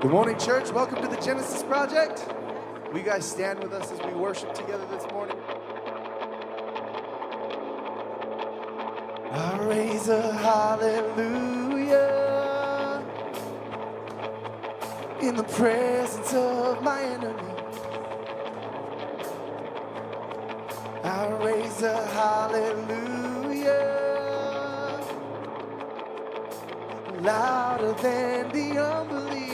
Good morning, church. Welcome to the Genesis Project. Will you guys stand with us as we worship together this morning? I raise a hallelujah in the presence of my enemy. I raise a hallelujah louder than the unbelief.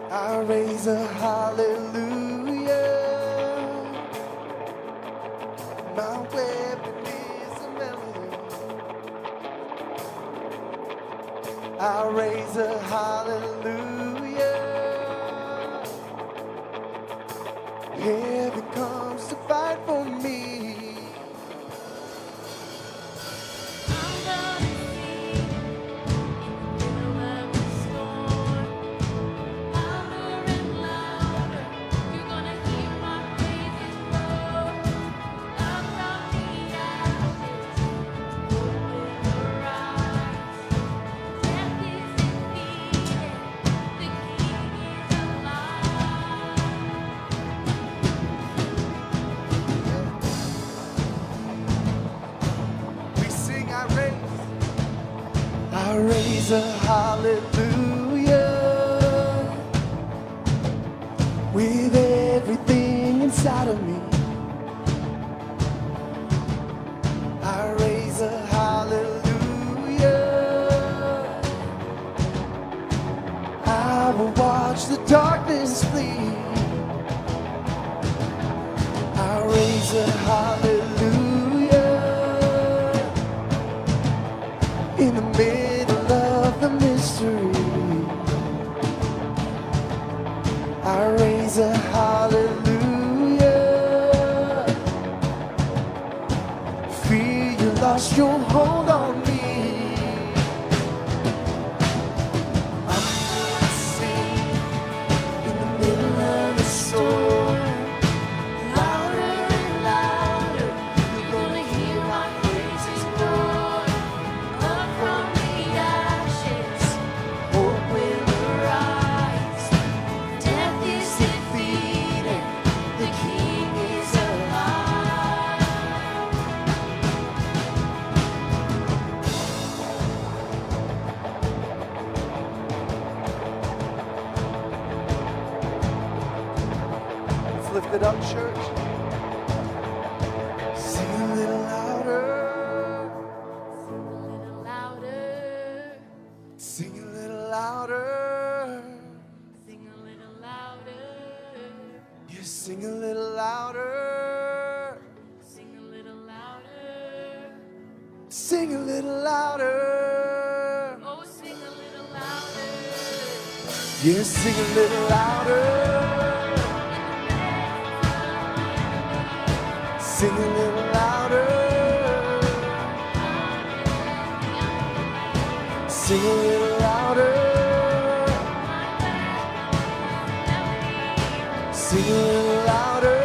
I raise a hallelujah. My weapon is a melody. I raise a hallelujah. Heaven comes to fight for me. I raise a hallelujah with everything inside of me. I raise a hallelujah. I will watch the darkness flee. I raise a hallelujah in the middle of the mystery. I raise a hallelujah. Fear you lost your hold on me. I'm gonna sing in the middle of the storm. Louder and louder, you're gonna hear my praises roar. Up from the ashes, hope will arise. Death is defeated, the King is alive. Let's lift it up, church. Sing a little louder. Sing a little louder. Sing a little louder. You sing a little louder. Sing a little louder. Sing a little louder. Oh, sing a little louder. Yeah, sing a little louder. Sing a little louder. Sing a little louder. Sing a little louder.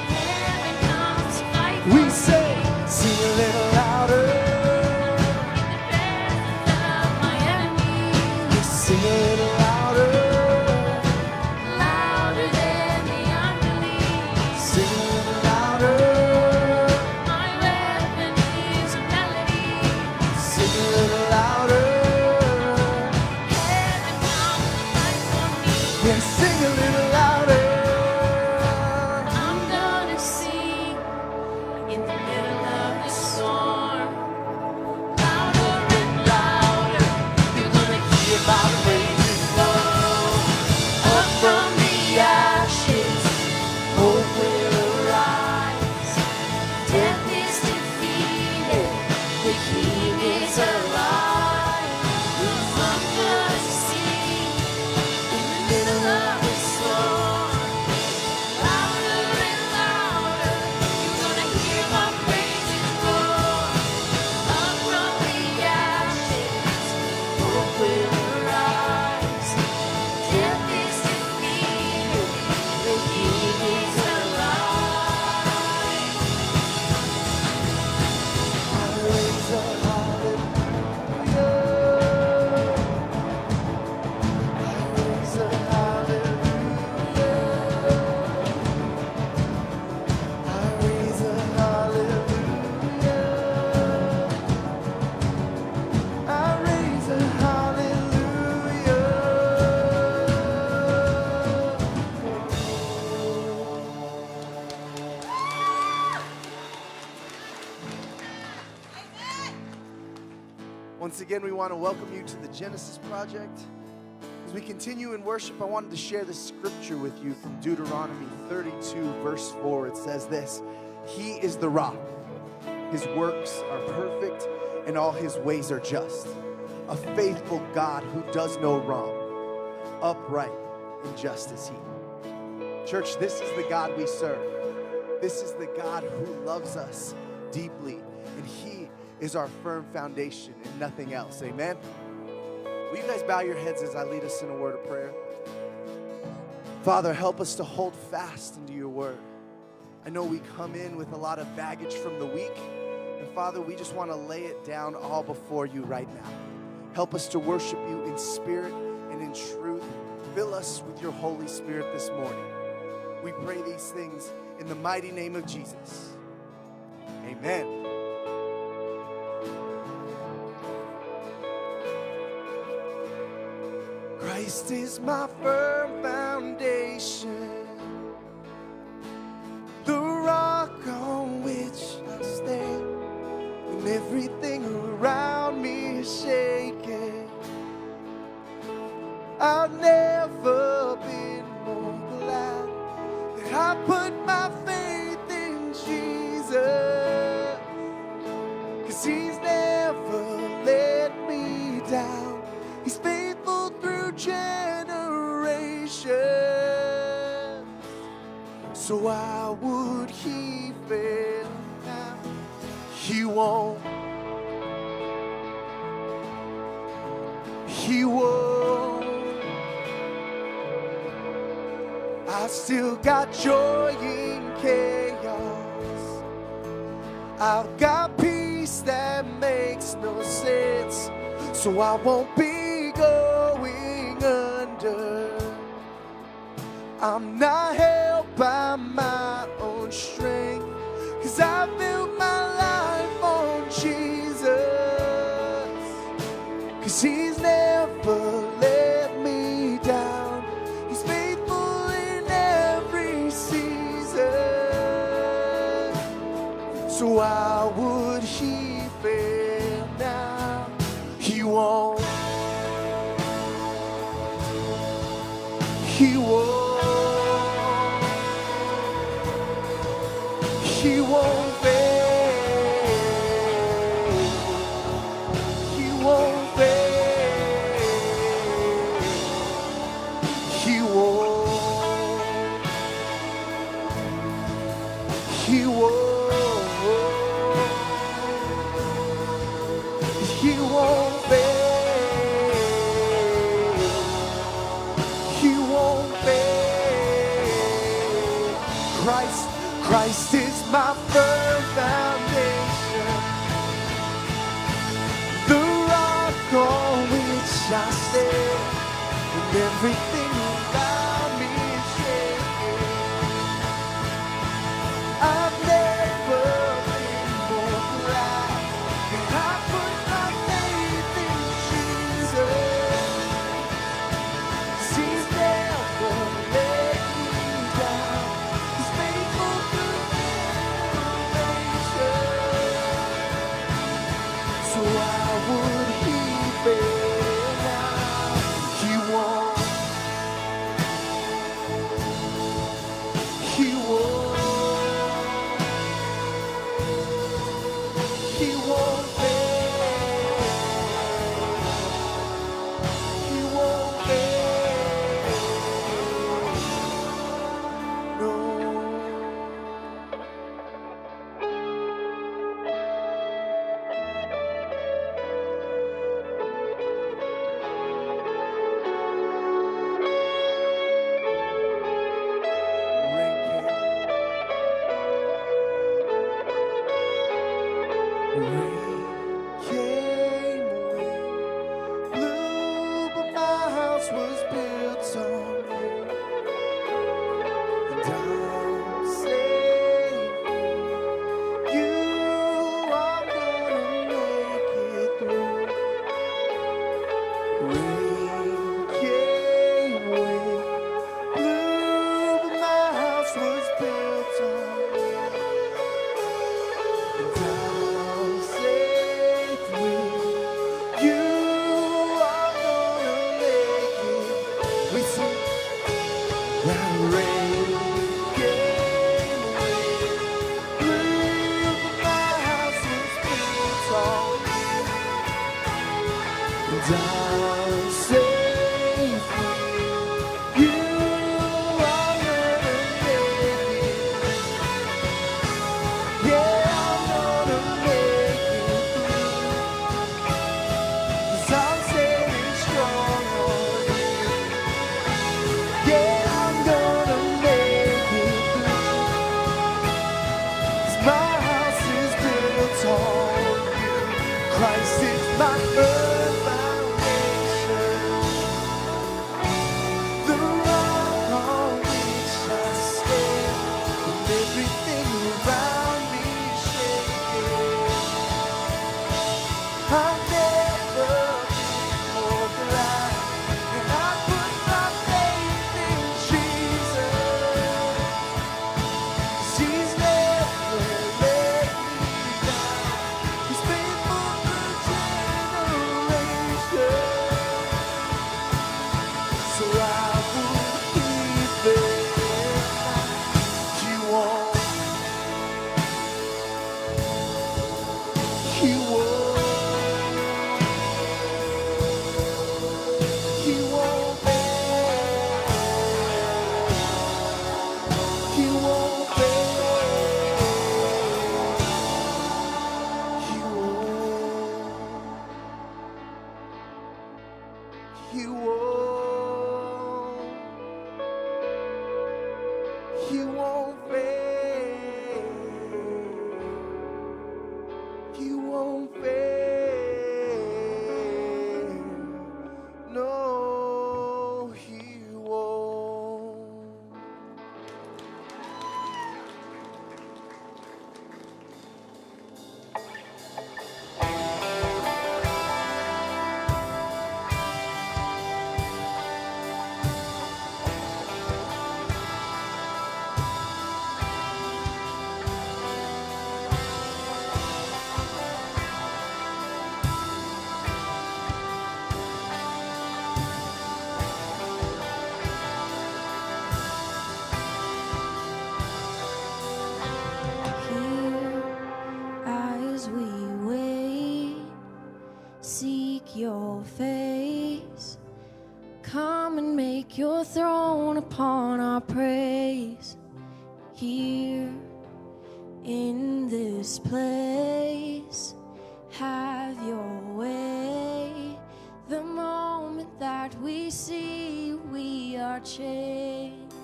Heaven comes to fight for We me. say, sing a little louder. In the presence of my enemies. Yeah, sing a little louder. Louder than the unbelief. Sing a little louder. My weapon is a melody. Sing a little louder. Heaven comes to fight for me. Yeah, sing a little louder. Once again, we want to welcome you to the Genesis Project. As we continue in worship, I wanted to share this scripture with you from Deuteronomy 32, verse 4. It says this: He is the rock. His works are perfect, and all his ways are just. A faithful God who does no wrong, upright and just is he. Church, this is the God we serve. This is the God who loves us deeply, and he is our firm foundation and nothing else. Amen? Will you guys bow your heads as I lead us in a word of prayer? Father, help us to hold fast into your word. I know we come in with a lot of baggage from the week, and Father, we just want to lay it down all before you right now. Help us to worship you in spirit and in truth. Fill us with your Holy Spirit this morning. We pray these things in the mighty name of Jesus. Amen. Christ is my firm foundation, the rock on which I stand. When everything around me is shaking, I've never been more glad that I put my faith in Jesus, 'cause he's never let me down. He's faithful through generations. So why would he fail now? He won't. He won't. I still got joy in chaos. I've got peace that makes no sense. So I won't be going under. I'm not held by my own strength, 'cause I built my life on Jesus. 'Cause he's never let me down. He's faithful in every season. So why would he fail now? He won't. He won't. He won't fail. He won't fail. He won't. He won't. He won't fail. He won't fail. Christ is my firm foundation, the rock on which I stand. When everything around me is shaking, I've never been more glad that I put my faith in Jesus. 'Cause he's never let me down. He's faithful through generations. So why would he fail now? He won't. He won't. He won't fail. He won't fail. No. Rain came, wind blew, but my house was built on you. And I'm safe. You are gonna make it through. Rain came, wind blew, but my house was built on you. And I'm safe. I'm safe with you. I'm gonna make it. Yeah, I'm gonna make it through. 'Cause I'm standing strong on you. Yeah, I'm gonna make it through. 'Cause my house is built on you. Christ is my firm foundation, the rock on which I stand. When everything around me is shaking, I've never been more glad. And I put my faith in Jesus. 'Cause He's never let me down. He's faithful through generations. So I would keep it. He won't. He won't. He won't fail. He won't fail. He won't. He won't. He won't fail. He won't fail. No, he won't. Here as we wait, seek your face. Come and make your throne upon our praise. Here in this place, have your way. The moment that we see, we are changed.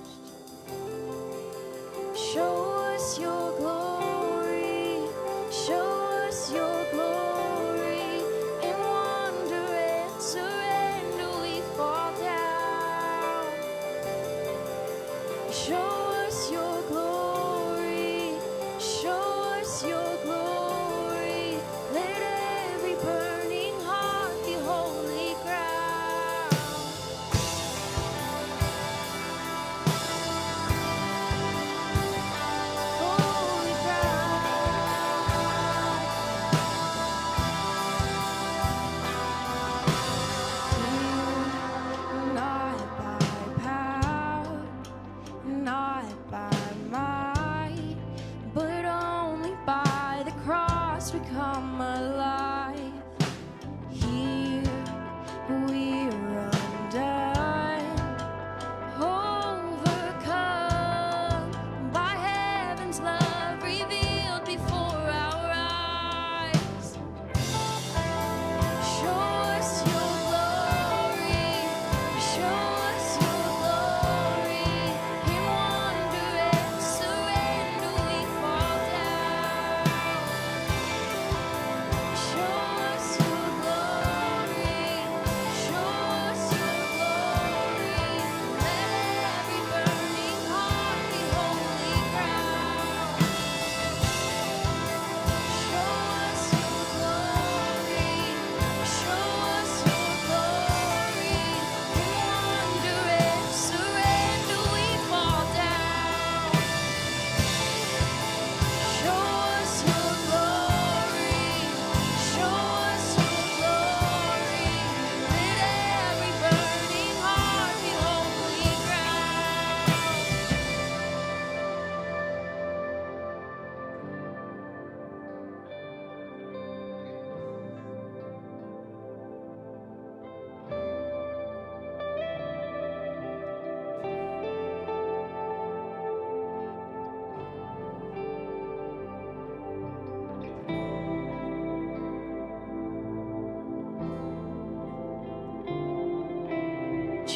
Show us your glory, show us your glory. In wonder and surrender we fall down. Show us your glory, show us your glory. Let every burning heart be holy ground. Holy ground. Not by power, not by might, but only by the cross we come alive. Here we're undone, overcome by heaven's love revealed before our eyes. Show us your glory, show us your glory. In wonder and surrender we fall down. Show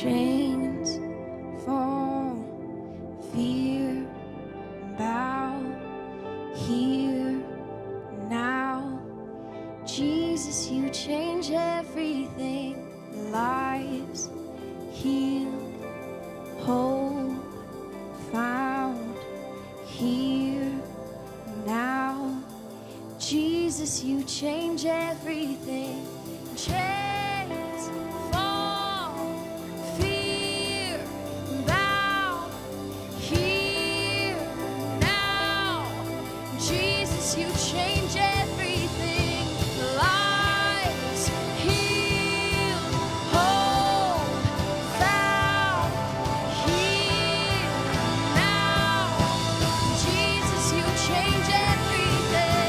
chains fall, fear bow here now. Jesus, you change everything. Lives healed, whole, found here now. Jesus, you change everything. Chains fall, fear bow here now. Jesus, you change everything. Lives healed, whole, found here now. Jesus, you change everything.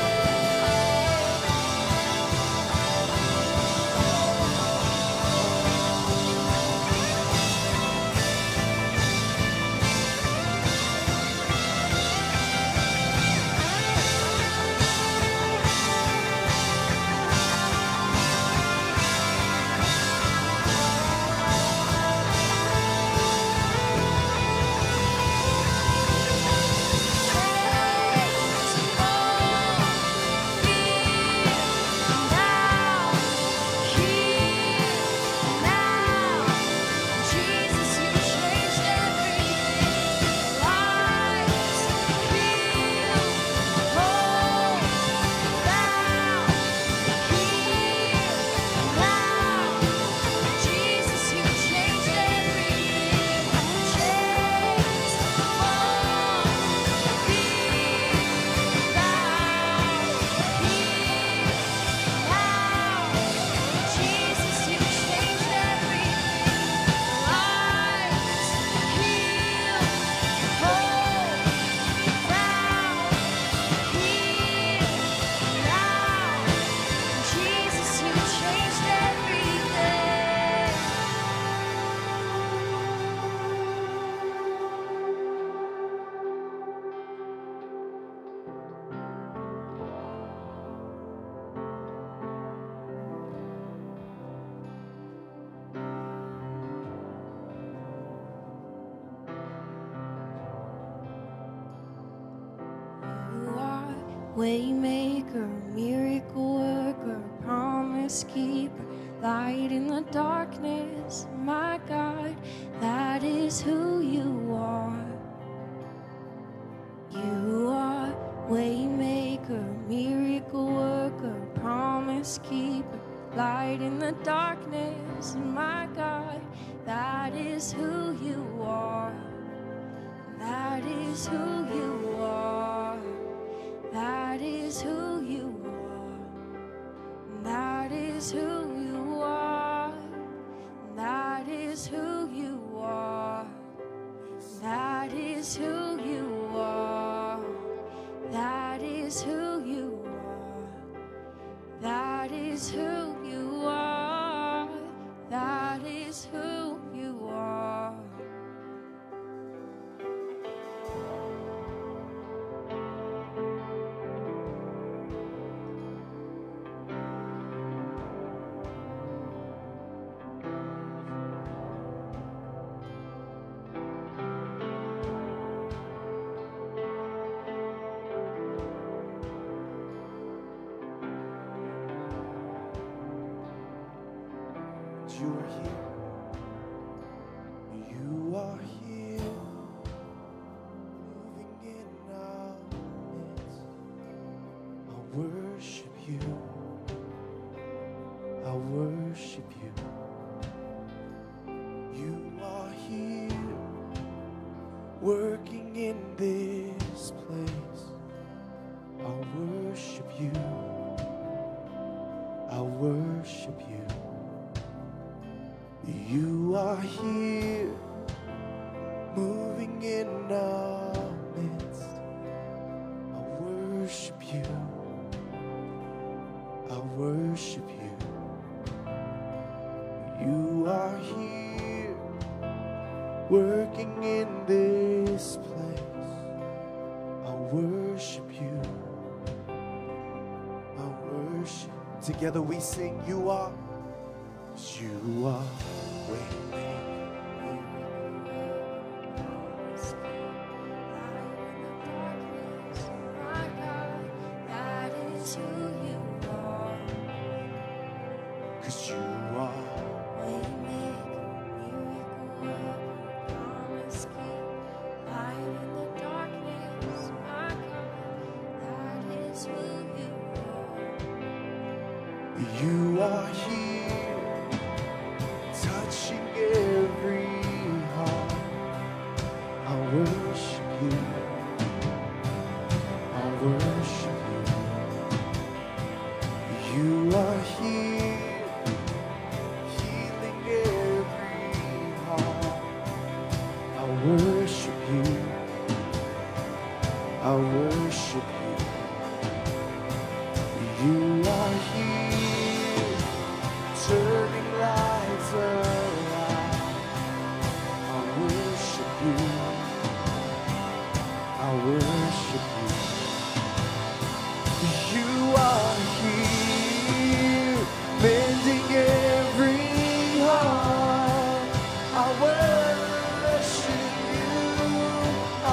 Waymaker, miracle worker, promise keeper, light in the darkness, my God, that is who you are. You are waymaker, miracle worker, promise keeper, light in the darkness, my God, that is who you are. That is who you are. That is who you are. That is who you are. That is who you are. That is who you are. That is who you are. That is who you are. That is who you are. You are here. You are here. Moving in our midst. I worship you. I worship you. You are here. Working in this place. I worship you. I worship you. You are here, moving in our midst. I worship you. I worship you. You are here, working in this place. I worship you. I worship. Together we sing, you are. You are waymaker, 'cause you are. Waymaker, miracle worker, promise keeper, light in the darkness, my God, that is who you are. You are here, touching every heart. I worship you. I worship you. You are here, healing every heart. I worship you. I worship you. You are here, turning lives around. I worship you. I worship you. You are here, mending every heart. I worship you.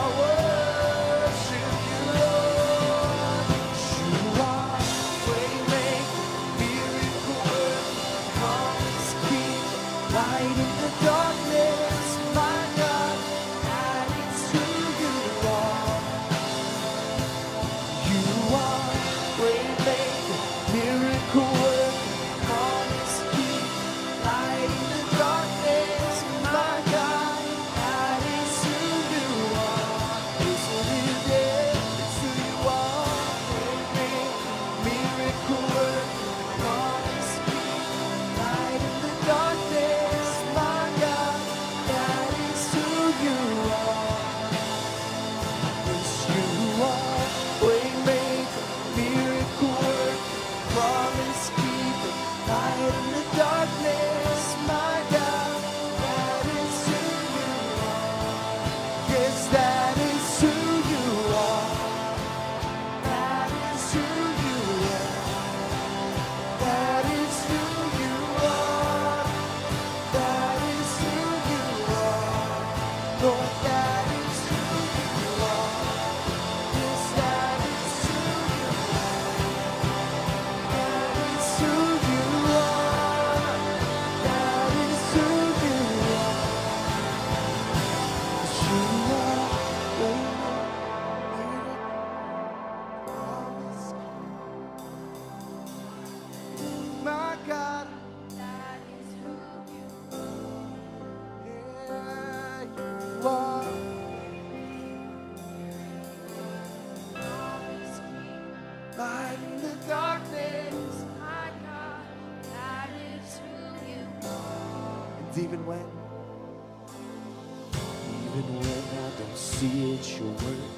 I worship you, Lord. You are waymaker, miracle worker, promise keeper, light in the darkness, my God, that is who you are. You are waymaker, miracle worker, promise keeper, light in the darkness, my God, that is who you are. Isn't it? It's who you are. Waymaker, miracle worker, promise keeper, light in the darkness, my God, that is who you are. Yes, you are waymaker, miracle worker, promise keeper, light in the darkness, my God, that is who you are. Yes, that is who you are. That is who you are. That is who you are. That is who you are. Lord, that is who you are. Yes, that is who you are. That is who you are. That is who you are. 'Cause you are waymaker, promise keeper, my God. That is who you Yeah, you are. promise keeper, Light in the darkness. my God, that is who you are. And even when I don't see it, you're working.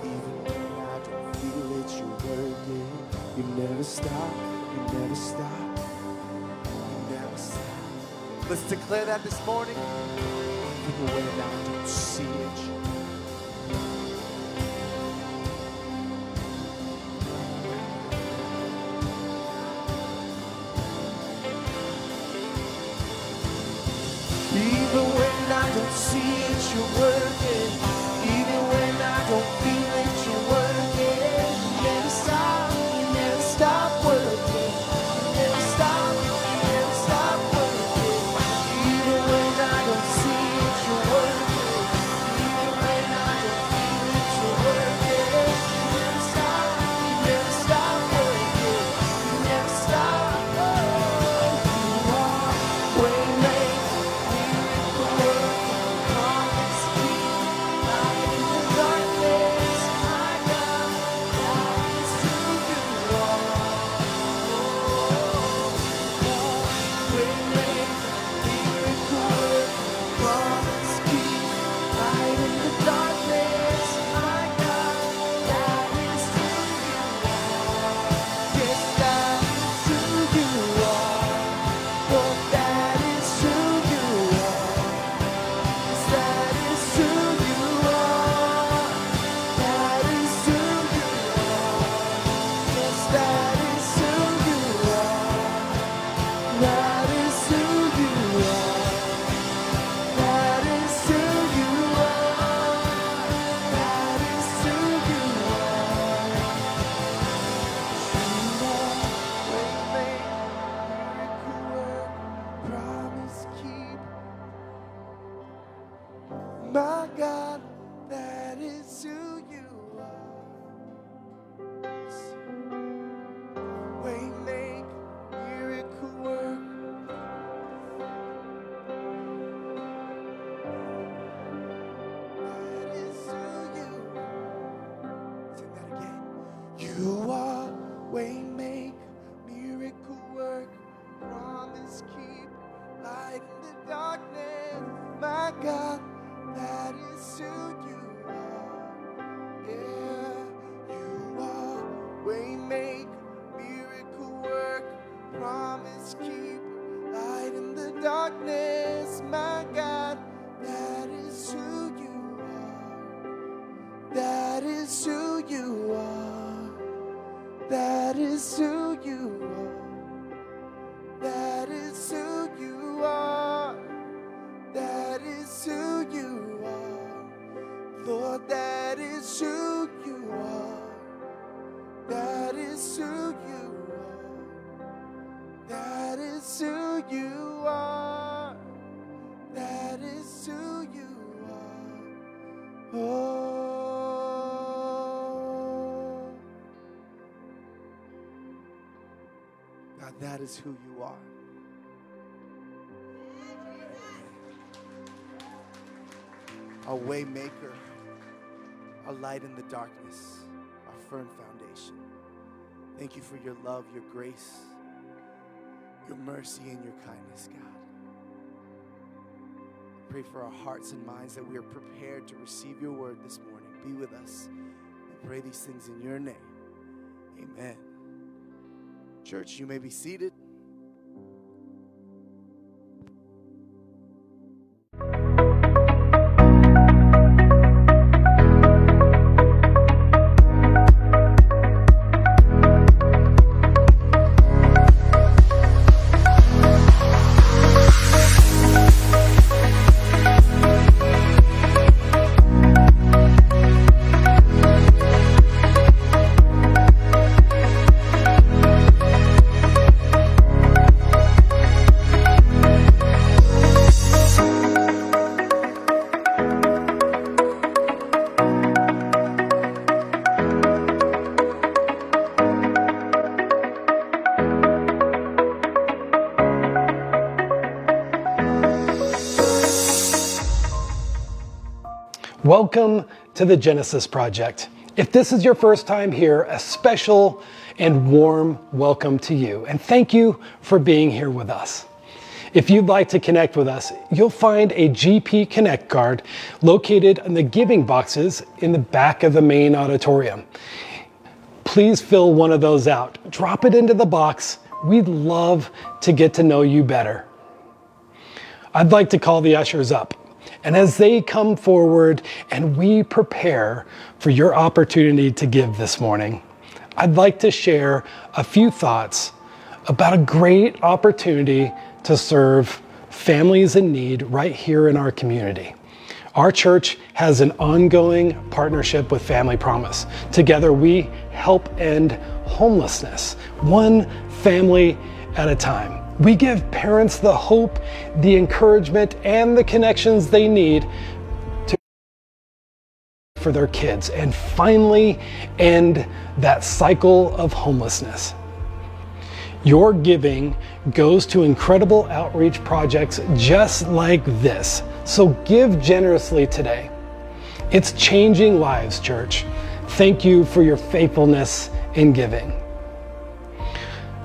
Even when I don't feel it, you're working. You never stop, you never stop, you never stop. Let's declare that this morning. Even when I don't see it, even when I don't see it, you're working. Even when I don't feel it, you're working. You never stop, you never stop working. You never stop, you never stop working. Even when I don't see it, you're working. Even when I don't feel it, you're working. You never stop, you never stop working. You never stop. You are waymaker, miracle worker, promise keeper, light in the darkness. God, that is who you are. Yeah, you are waymaker, miracle worker, promise keeper, light in the darkness. My God, that is who you are. That is who you are. That is who you are. That is who you are. That is who you are. Lord, that is who you are. That is who you are. That is who you are. That is who you are. Oh. God, that is who you are. Our way maker, our light in the darkness, our firm foundation. Thank you for your love, your grace, your mercy, and your kindness, God. I pray for our hearts and minds that we are prepared to receive your word this morning. Be with us. We pray these things in your name. Amen. Church, you may be seated. Welcome to the Genesis Project. If this is your first time here, a special and warm welcome to you. And thank you for being here with us. If you'd like to connect with us, you'll find a GP Connect card located in the giving boxes in the back of the main auditorium. Please fill one of those out. Drop it into the box. We'd love to get to know you better. I'd like to call the ushers up. And as they come forward and we prepare for your opportunity to give this morning, I'd like to share a few thoughts about a great opportunity to serve families in need right here in our community. Our church has an ongoing partnership with Family Promise. Together we help end homelessness, one family at a time. We give parents the hope, the encouragement, and the connections they need for their kids and finally end that cycle of homelessness. Your giving goes to incredible outreach projects just like this. So give generously today. It's changing lives, church. Thank you for your faithfulness in giving.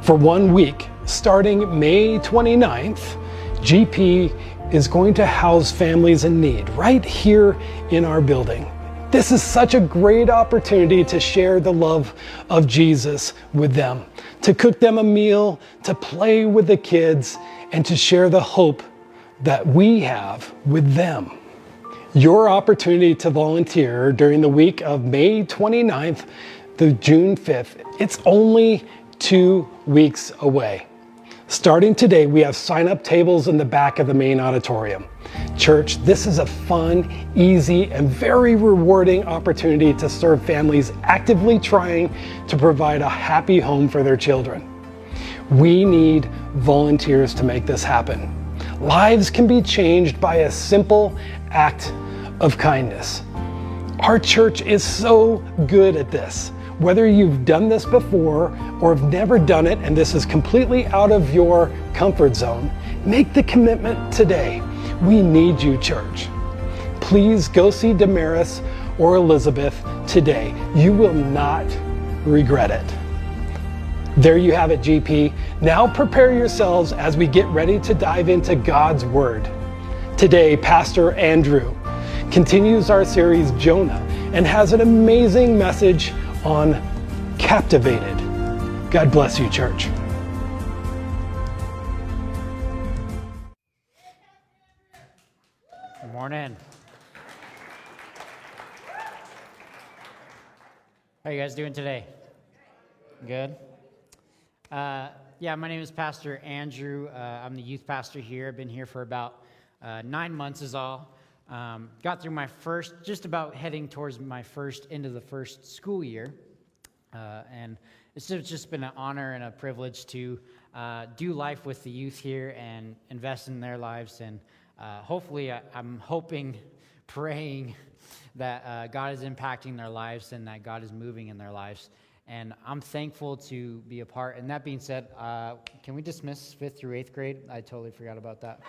For 1 week, starting May 29th, GP is going to house families in need right here in our building. This is such a great opportunity to share the love of Jesus with them, to cook them a meal, to play with the kids, and to share the hope that we have with them. Your opportunity to volunteer during the week of May 29th to June 5th, it's only 2 weeks away. Starting today, we have sign-up tables in the back of the main auditorium. Church, this is a fun, easy, and very rewarding opportunity to serve families actively trying to provide a happy home for their children. We need volunteers to make this happen. Lives can be changed by a simple act of kindness. Our church is so good at this. Whether you've done this before or have never done it and this is completely out of your comfort zone, make the commitment today. We need you, church. Please go see Damaris or Elizabeth today. You will not regret it. There you have it, GP. Now prepare yourselves as we get ready to dive into God's Word. Today, Pastor Andrew continues our series, Jonah, and has an amazing message on captivated. God bless you, church. Good morning. How are you guys doing today? Good? My name is Pastor Andrew. I'm the youth pastor here. I've been here for about 9 months is all. Got through my first, just about heading towards my first, into the first school year. And it's just been an honor and a privilege to do life with the youth here and invest in their lives. And hopefully, I'm hoping, praying that God is impacting their lives and that God is moving in their lives. And I'm thankful to be a part. And that being said, can we dismiss 5th through 8th grade? I totally forgot about that.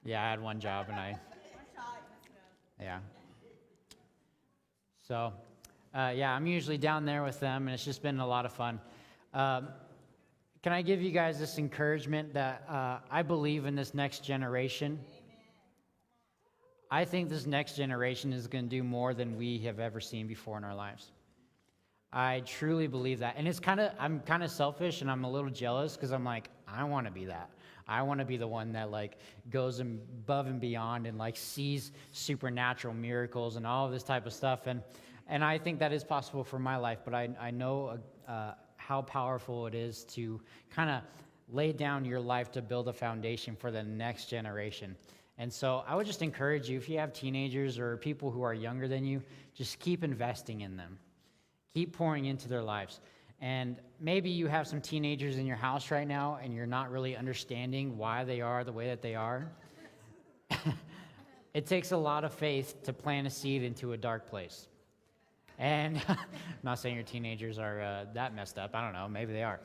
Yeah, I had one job and yeah. So, I'm usually down there with them, and it's just been a lot of fun. Can I give you guys this encouragement that I believe in this next generation? I think this next generation is going to do more than we have ever seen before in our lives. I truly believe that. And I'm kind of selfish and I'm a little jealous because I'm like, I want to be that. I want to be the one that like goes above and beyond and like sees supernatural miracles and all of this type of stuff. And I think that is possible for my life, but I know how powerful it is to kind of lay down your life to build a foundation for the next generation. And so I would just encourage you, if you have teenagers or people who are younger than you, just keep investing in them. Keep pouring into their lives. And maybe you have some teenagers in your house right now and you're not really understanding why they are the way that they are. It takes a lot of faith to plant a seed into a dark place. And I'm not saying your teenagers are that messed up. I don't know. Maybe they are.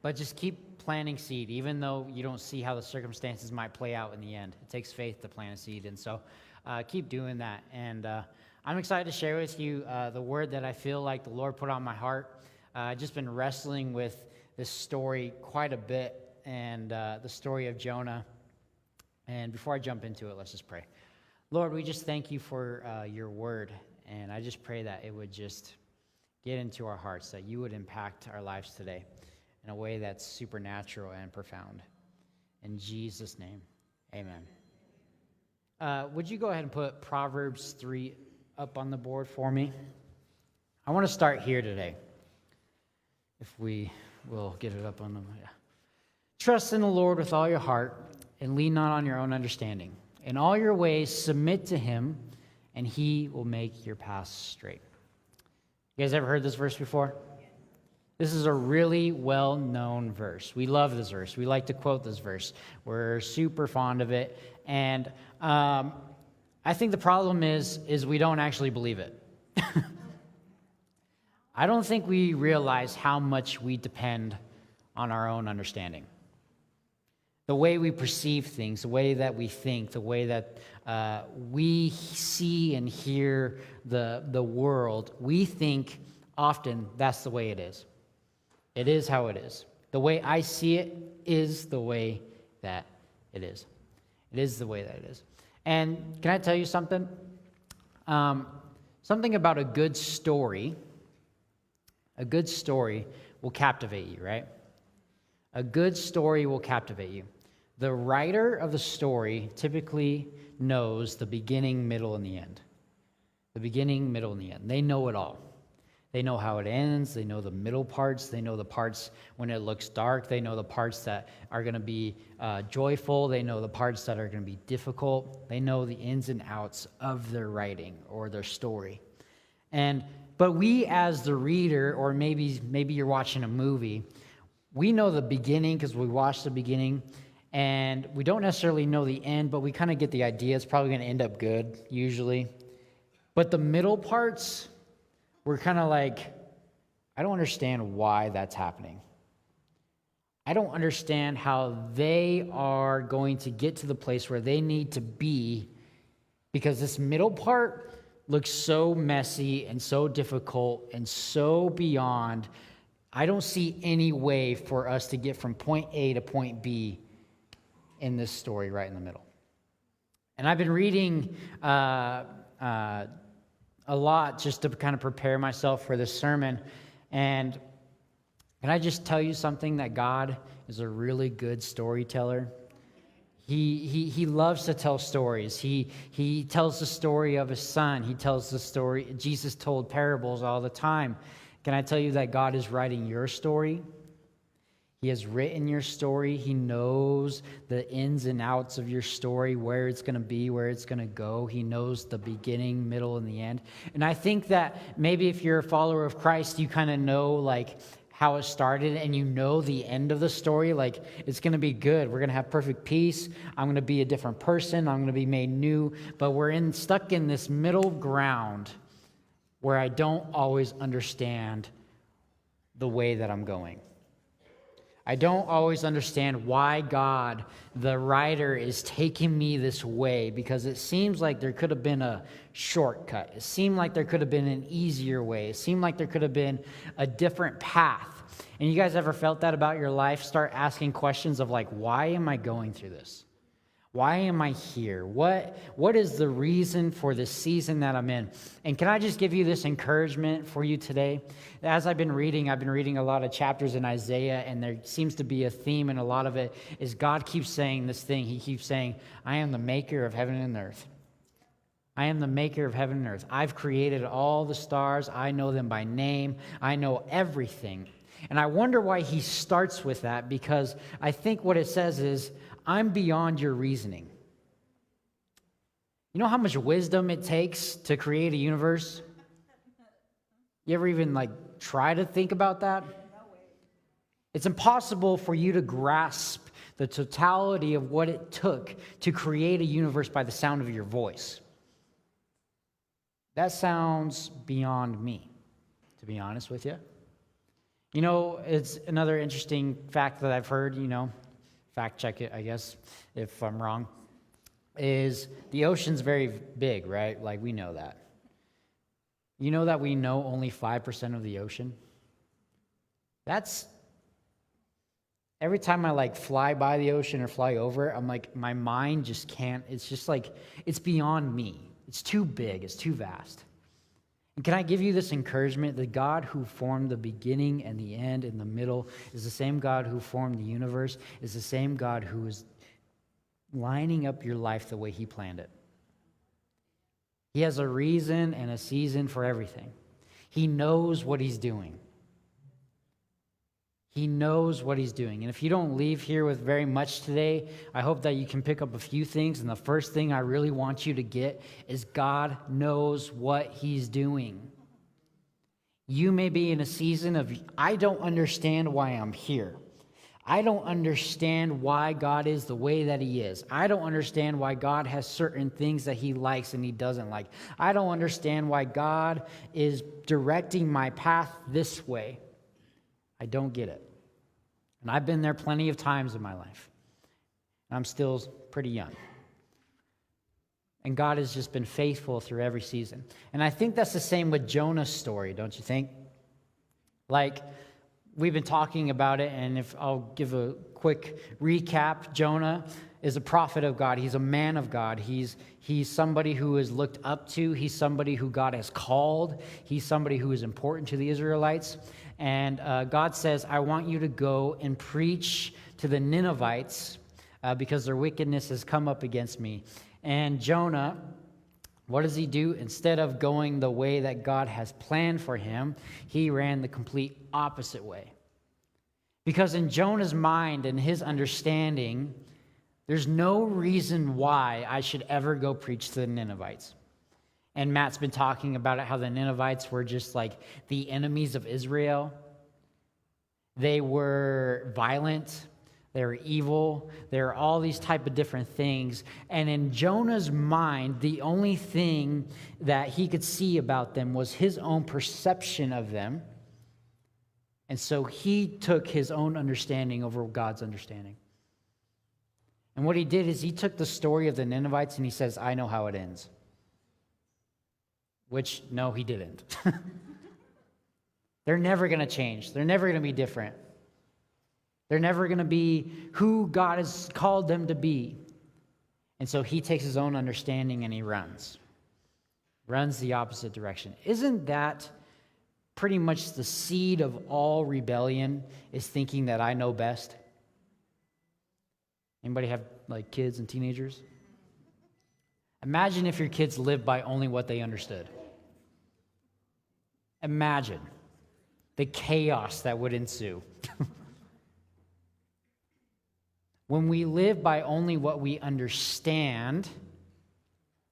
But just keep planting seed, even though you don't see how the circumstances might play out in the end. It takes faith to plant a seed. And so keep doing that. And I'm excited to share with you the word that I feel like the Lord put on my heart. I've just been wrestling with this story quite a bit, and the story of Jonah. And before I jump into it, let's just pray. Lord, we just thank you for your word. And I just pray that it would just get into our hearts, that you would impact our lives today in a way that's supernatural and profound. In Jesus' name, amen. Would you go ahead and put Proverbs 3 up on the board for me? I want to start here today. If we will get it up on the... Yeah. Trust in the Lord with all your heart and lean not on your own understanding. In all your ways submit to him, and he will make your paths straight. You guys ever heard this verse before? This is a really well-known verse. We love this verse. We like to quote this verse. We're super fond of it. And I think the problem is we don't actually believe it. I don't think we realize how much we depend on our own understanding. The way we perceive things, the way that we think, the way that we see and hear the world, we think often that's the way it is. It is how it is. The way I see it is the way that it is. It is the way that it is. And can I tell you something? Something about a good story. A good story will captivate you, right? A good story will captivate you. The writer of the story typically knows the beginning, middle, and the end. The beginning, middle, and the end. They know it all. They know how it ends. They know the middle parts. They know the parts when it looks dark. They know the parts that are going to be joyful. They know the parts that are going to be difficult. They know the ins and outs of their writing or their story. But we as the reader, or maybe you're watching a movie, we know the beginning because we watched the beginning, and we don't necessarily know the end, but we kind of get the idea. It's probably going to end up good, usually. But the middle parts, we're kind of like, I don't understand why that's happening. I don't understand how they are going to get to the place where they need to be, because this middle part looks so messy and so difficult and so beyond I don't see any way for us to get from point A to point B in this story right in the middle. And I've been reading a lot just to kind of prepare myself for this sermon. And can I just tell you something, that God is a really good storyteller? He loves to tell stories. He tells the story of his son. He tells the story. Jesus told parables all the time. Can I tell you that God is writing your story? He has written your story. He knows the ins and outs of your story, where it's going to be, where it's going to go. He knows the beginning, middle, and the end. And I think that maybe if you're a follower of Christ, you kind of know like how it started, and you know the end of the story. Like, it's going to be good. We're going to have perfect peace. I'm going to be a different person. I'm going to be made new. But we're stuck in this middle ground where I don't always understand the way that I'm going. I don't always understand why God, the writer, is taking me this way, because it seems like there could have been a shortcut. It seemed like there could have been an easier way. It seemed like there could have been a different path. And you guys ever felt that about your life? Start asking questions of like, why am I going through this? Why am I here? What is the reason for this season that I'm in? And can I just give you this encouragement for you today? As I've been reading a lot of chapters in Isaiah, and there seems to be a theme, and a lot of it is God keeps saying this thing. He keeps saying, I am the maker of heaven and earth. I am the maker of heaven and earth. I've created all the stars. I know them by name. I know everything. And I wonder why he starts with that, because I think what it says is, I'm beyond your reasoning. You know how much wisdom it takes to create a universe? You ever even try to think about that? It's impossible for you to grasp the totality of what it took to create a universe by the sound of your voice. That sounds beyond me, to be honest with you. You know, it's another interesting fact that I've heard, fact check it, I guess, if I'm wrong, is the ocean's very big, right? Like, we know that. You know that we know only 5% of the ocean? That's, every time I fly by the ocean or fly over it, I'm like, my mind just can't, it's just like, it's beyond me. It's too big, it's too vast. And can I give you this encouragement? The God who formed the beginning and the end and the middle is the same God who formed the universe, is the same God who is lining up your life the way he planned it. He has a reason and a season for everything. He knows what he's doing. He knows what he's doing. And if you don't leave here with very much today, I hope that you can pick up a few things. And the first thing I really want you to get is God knows what he's doing. You may be in a season of, I don't understand why I'm here. I don't understand why God is the way that he is. I don't understand why God has certain things that he likes and he doesn't like. I don't understand why God is directing my path this way. I don't get it. And I've been there plenty of times in my life. And I'm still pretty young. And God has just been faithful through every season. And I think that's the same with Jonah's story, don't you think? We've been talking about it, and if I'll give a quick recap, Jonah is a prophet of God. He's a man of God. He's somebody who is looked up to. He's somebody who God has called. He's somebody who is important to the Israelites. And God says, I want you to go and preach to the Ninevites because their wickedness has come up against me. And Jonah, what does he do? Instead of going the way that God has planned for him, he ran the complete opposite way. Because in Jonah's mind and his understanding, there's no reason why I should ever go preach to the Ninevites. And Matt's been talking about it, how the Ninevites were just like the enemies of Israel. They were violent. They were evil. There were all these type of different things. And in Jonah's mind, the only thing that he could see about them was his own perception of them. And so he took his own understanding over God's understanding. And what he did is he took the story of the Ninevites and he says, I know how it ends. Which, no, he didn't. They're never going to change. They're never going to be different. They're never going to be who God has called them to be. And so he takes his own understanding and he runs the opposite direction. Isn't that pretty much the seed of all rebellion, is thinking that I know best? Anybody have like kids and teenagers? Imagine if your kids lived by only what they understood. Imagine the chaos that would ensue. When we live by only what we understand,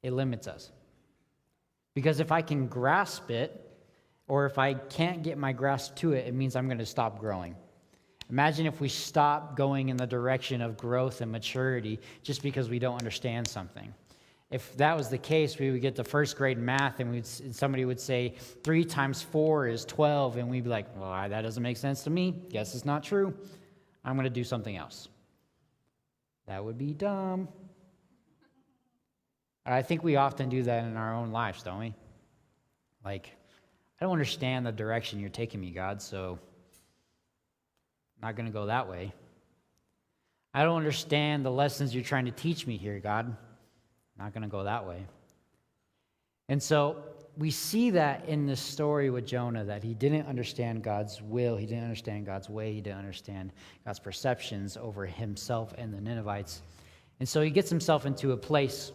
it limits us. Because if I can grasp it, or if I can't get my grasp to it, it means I'm going to stop growing. Imagine if we stop going in the direction of growth and maturity just because we don't understand something. If that was the case, we would get to first grade math and somebody would say 3 times 4 is 12, and we'd be like, well, that doesn't make sense to me. Guess it's not true. I'm going to do something else. That would be dumb. I think we often do that in our own lives, don't we? Like, I don't understand the direction you're taking me, God, so I'm not going to go that way. I don't understand the lessons you're trying to teach me here, God. I'm not going to go that way. And so we see that in this story with Jonah, that he didn't understand God's will, he didn't understand God's way, he didn't understand God's perceptions over himself and the Ninevites. And so he gets himself into a place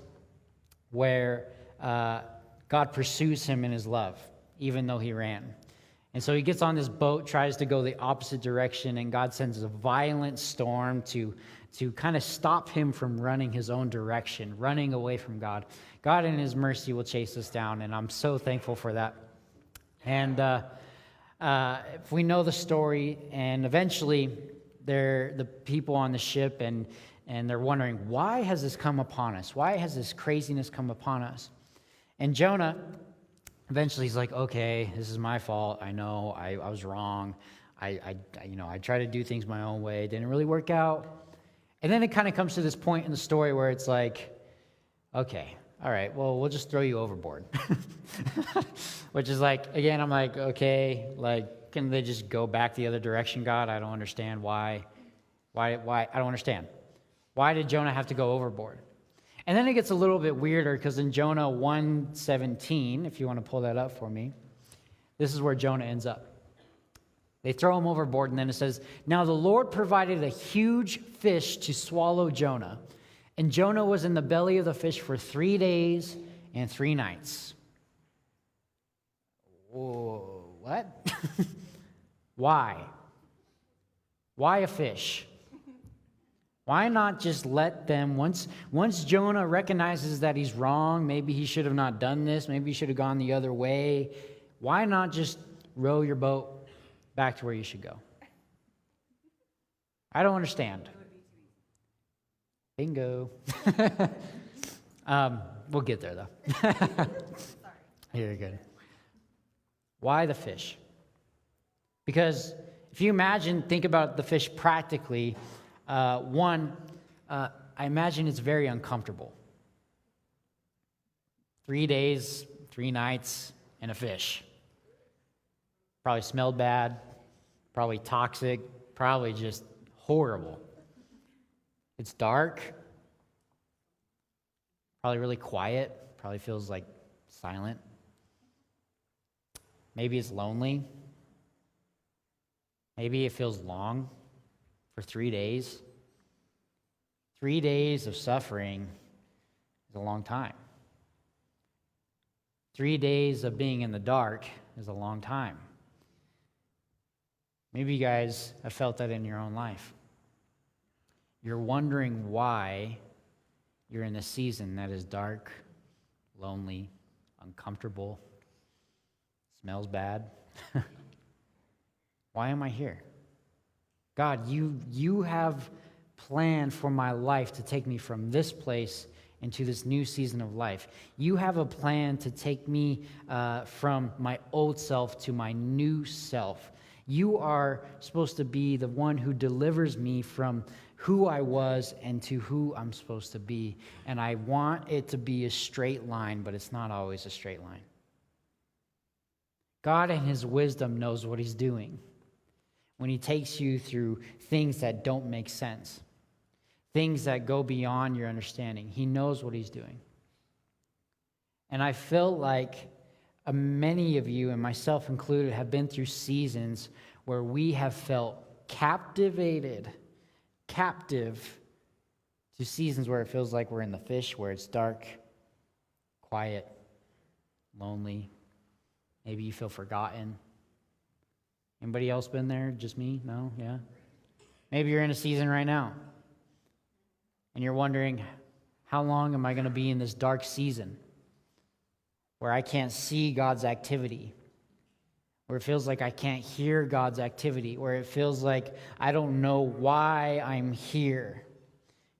where God pursues him in his love, even though he ran. And so he gets on this boat, tries to go the opposite direction, and God sends a violent storm to kind of stop him from running his own direction, running away from God. God in his mercy will chase us down, and I'm so thankful for that. And if we know the story, and eventually they're the people on the ship, and they're wondering, why has this come upon us? Why has this craziness come upon us? And Jonah, eventually he's like, okay, this is my fault. I know I was wrong. I tried to do things my own way. It didn't really work out. And then it kind of comes to this point in the story where it's like, okay, all right, well, we'll just throw you overboard. Which is like, again, I'm like, okay, like, can they just go back the other direction, God? I don't understand why. I don't understand. Why did Jonah have to go overboard? And then it gets a little bit weirder, because in Jonah 1:17, if you want to pull that up for me, this is where Jonah ends up. They throw him overboard, and then it says, now the Lord provided a huge fish to swallow Jonah, and Jonah was in the belly of the fish for 3 days and 3 nights. Whoa, what? Why? Why a fish? Why not just let them, once Jonah recognizes that he's wrong, maybe he should have not done this, maybe he should have gone the other way, why not just row your boat back to where you should go? I don't understand. Bingo. We'll get there, though. You're good. Why the fish? Because if you think about the fish practically, I imagine it's very uncomfortable. 3 days, 3 nights, and a fish. Probably smelled bad, probably toxic, probably just horrible. It's dark, probably really quiet, probably feels like silent. Maybe it's lonely. Maybe it feels long for 3 days. 3 days of suffering is a long time. 3 days of being in the dark is a long time. Maybe you guys have felt that in your own life. You're wondering why you're in a season that is dark, lonely, uncomfortable, smells bad. Why am I here? God, you have planned for my life to take me from this place into this new season of life. You have a plan to take me from my old self to my new self. You are supposed to be the one who delivers me from who I was and to who I'm supposed to be. And I want it to be a straight line, but it's not always a straight line. God in his wisdom knows what he's doing when he takes you through things that don't make sense, things that go beyond your understanding. He knows what he's doing. And I feel like many of you, and myself included, have been through seasons where we have felt captive to seasons where it feels like we're in the fish, where it's dark, quiet, lonely. Maybe you feel forgotten. Anybody else been there? Just me? No? Yeah? Maybe you're in a season right now, and you're wondering, how long am I going to be in this dark season where I can't see God's activity, where it feels like I can't hear God's activity, where it feels like I don't know why I'm here?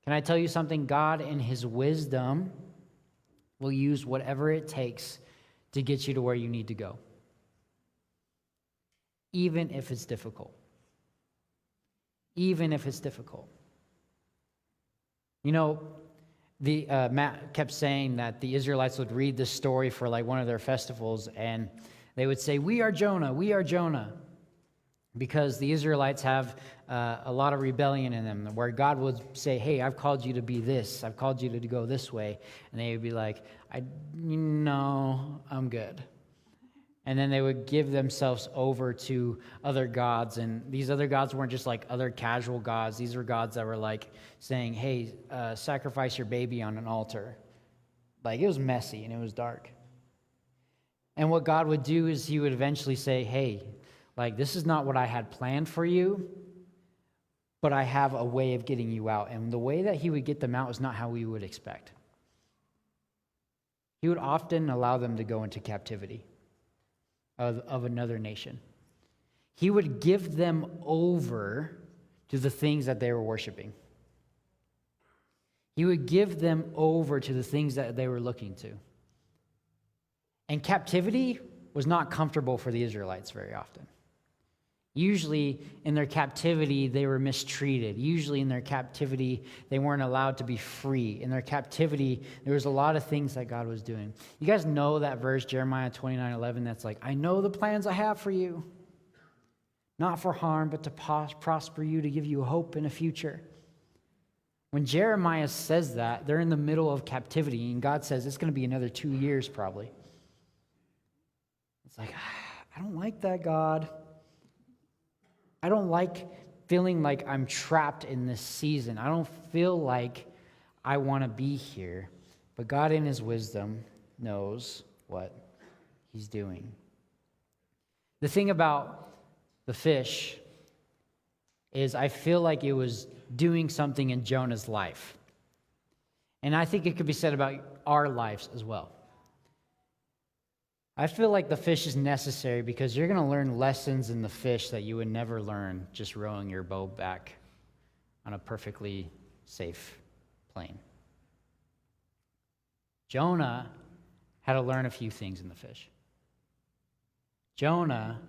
Can I tell you something? God in his wisdom will use whatever it takes to get you to where you need to go, even if it's difficult. Even if it's difficult. You know, Matt kept saying that the Israelites would read this story for like one of their festivals, and they would say, "We are Jonah, we are Jonah," because the Israelites have a lot of rebellion in them, where God would say, "Hey, I've called you to be this. I've called you to go this way," and they would be like, "No, I'm good." And then they would give themselves over to other gods. And these other gods weren't just like other casual gods. These were gods that were like saying, "Hey, sacrifice your baby on an altar." Like, it was messy and it was dark. And what God would do is he would eventually say, "Hey, like, this is not what I had planned for you, but I have a way of getting you out." And the way that he would get them out is not how we would expect. He would often allow them to go into captivity of another nation. He would give them over to the things that they were worshiping. He would give them over to the things that they were looking to. And captivity was not comfortable for the Israelites very often. Usually in their captivity, they were mistreated. Usually in their captivity, they weren't allowed to be free. In their captivity, there was a lot of things that God was doing. You guys know that verse, Jeremiah 29:11, that's like, "I know the plans I have for you, not for harm, but to prosper you, to give you hope in a future." When Jeremiah says that, they're in the middle of captivity, and God says it's going to be another 2 years probably. It's like, I don't like that, God. I don't like feeling like I'm trapped in this season. I don't feel like I want to be here. But God in his wisdom knows what he's doing. The thing about the fish is I feel like it was doing something in Jonah's life. And I think it could be said about our lives as well. I feel like the fish is necessary because you're going to learn lessons in the fish that you would never learn just rowing your boat back on a perfectly safe plane. Jonah had to learn a few things in the fish. Jonah,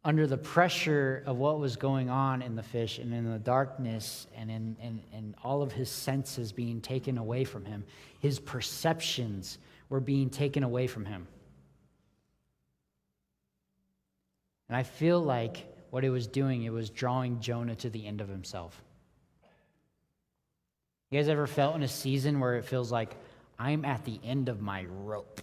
under the pressure of what was going on in the fish and in the darkness and in all of his senses being taken away from him, his perceptions were being taken away from him. And I feel like what it was doing, it was drawing Jonah to the end of himself. You guys ever felt in a season where it feels like, I'm at the end of my rope.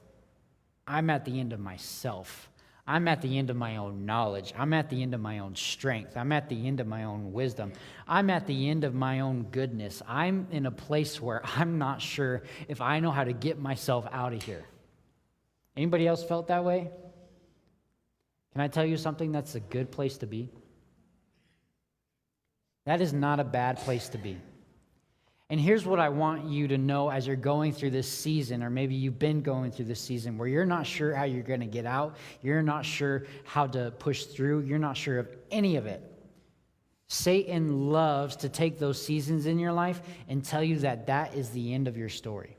I'm at the end of myself. I'm at the end of my own knowledge. I'm at the end of my own strength. I'm at the end of my own wisdom. I'm at the end of my own goodness. I'm in a place where I'm not sure if I know how to get myself out of here. Anybody else felt that way? Can I tell you something that's a good place to be? That is not a bad place to be. And here's what I want you to know as you're going through this season, or maybe you've been going through this season where you're not sure how you're going to get out, you're not sure how to push through, you're not sure of any of it. Satan loves to take those seasons in your life and tell you that that is the end of your story.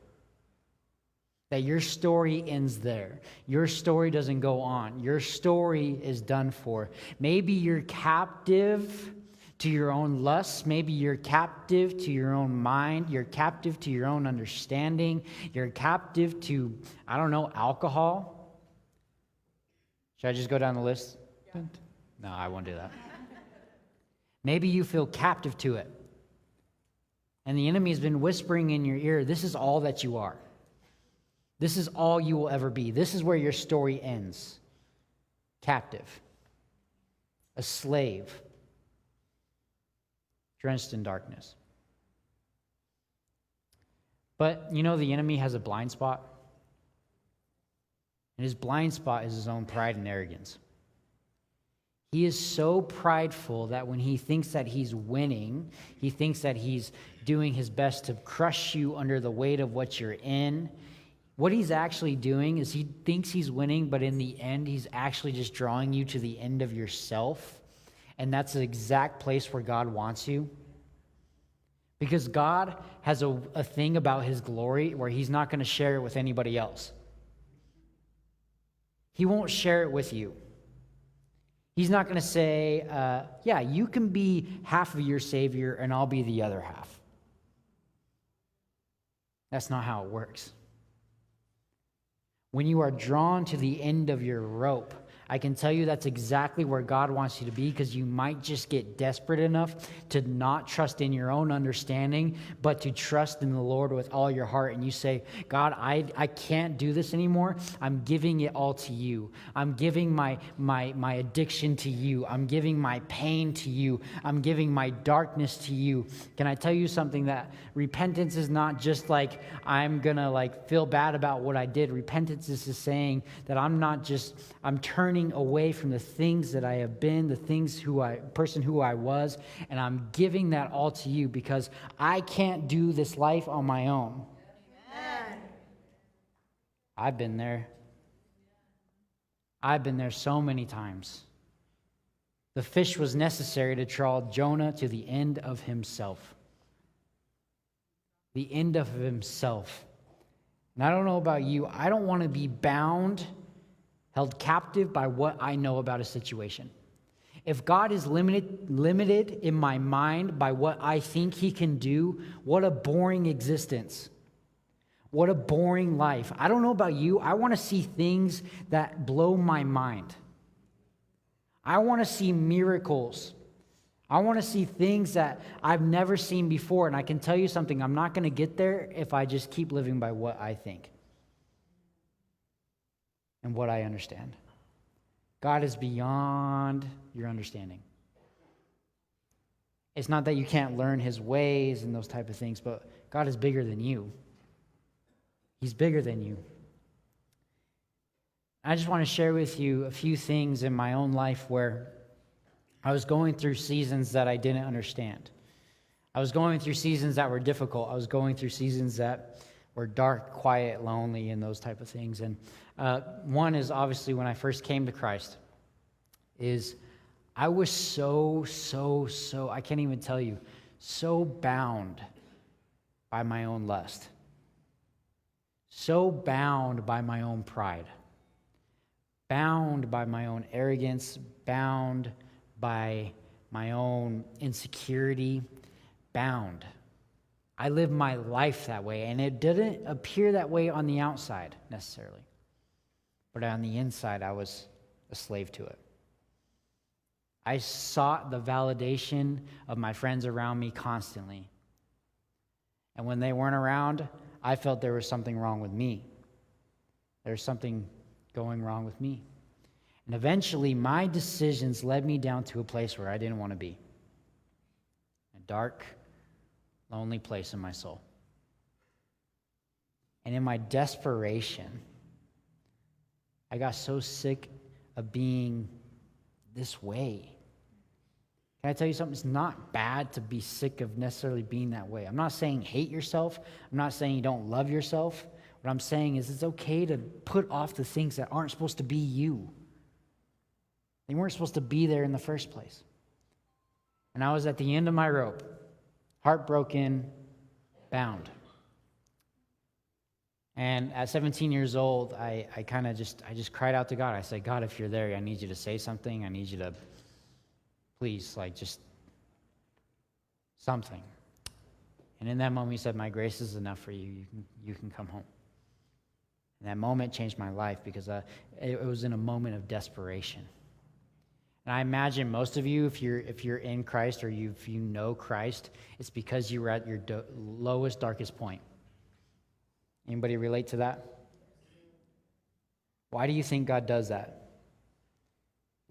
That your story ends there. Your story doesn't go on. Your story is done for. Maybe you're captive to your own lusts. Maybe you're captive to your own mind. You're captive to your own understanding. You're captive to, alcohol. Should I just go down the list? No, I won't do that. Maybe you feel captive to it. And the enemy has been whispering in your ear, this is all that you are. This is all you will ever be. This is where your story ends. Captive. A slave. Drenched in darkness. But you know the enemy has a blind spot? And his blind spot is his own pride and arrogance. He is so prideful that when he thinks that he's winning, he thinks that he's doing his best to crush you under the weight of what you're in. What he's actually doing is he thinks he's winning, but in the end, he's actually just drawing you to the end of yourself. And that's the exact place where God wants you. Because God has a thing about his glory where he's not going to share it with anybody else. He won't share it with you. He's not going to say, yeah, you can be half of your Savior and I'll be the other half. That's not how it works. When you are drawn to the end of your rope, I can tell you that's exactly where God wants you to be, because you might just get desperate enough to not trust in your own understanding, but to trust in the Lord with all your heart. And you say, God, I can't do this anymore. I'm giving it all to you. I'm giving my addiction to you. I'm giving my pain to you. I'm giving my darkness to you. Can I tell you something? That repentance is not just like I'm going to feel bad about what I did. Repentance is just saying that I'm turning away from the things that I have been, the person who I was, and I'm giving that all to you, because I can't do this life on my own. Amen. I've been there. I've been there so many times. The fish was necessary to draw Jonah to the end of himself. The end of himself. And I don't know about you, I don't want to be bound, held captive by what I know about a situation. If God is limited in my mind by what I think he can do, what a boring existence. What a boring life. I don't know about you, I want to see things that blow my mind. I want to see miracles. I want to see things that I've never seen before. And I can tell you something, I'm not going to get there if I just keep living by what I think and what I understand. God is beyond your understanding. It's not that you can't learn his ways and those type of things, but God is bigger than you. He's bigger than you. I just want to share with you a few things in my own life where I was going through seasons that I didn't understand. I was going through seasons that were difficult. I was going through seasons that were dark, quiet, lonely, and those type of things. And one is obviously when I first came to Christ, is I was so, I can't even tell you, so bound by my own lust. So bound by my own pride. Bound by my own arrogance. Bound by my own insecurity. Bound. I lived my life that way, and it didn't appear that way on the outside necessarily. But on the inside, I was a slave to it. I sought the validation of my friends around me constantly. And when they weren't around, I felt there was something wrong with me. There's something going wrong with me. And eventually, my decisions led me down to a place where I didn't want to be. A dark, lonely place in my soul. And in my desperation, I got so sick of being this way. Can I tell you something? It's not bad to be sick of necessarily being that way. I'm not saying hate yourself. I'm not saying you don't love yourself. What I'm saying is it's okay to put off the things that aren't supposed to be you. They weren't supposed to be there in the first place. And I was at the end of my rope, heartbroken, bound. And at 17 years old, I just cried out to God. I said, God, if you're there, I need you to say something. I need you to please, just something. And in that moment, he said, my grace is enough for you. You can come home. And that moment changed my life because it was in a moment of desperation. And I imagine most of you, if you're in Christ or if you know Christ, it's because you were at your lowest, darkest point. Anybody relate to that? Why do you think God does that?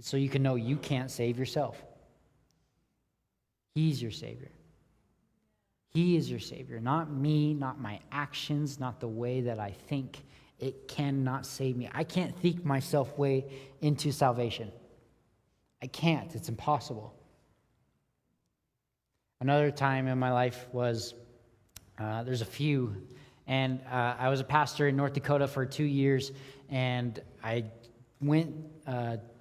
So you can know you can't save yourself. He's your Savior. He is your Savior, not me, not my actions, not the way that I think. It cannot save me. I can't think myself way into salvation. I can't. It's impossible. Another time in my life was, there's a few, and I was a pastor in North Dakota for 2 years, and I went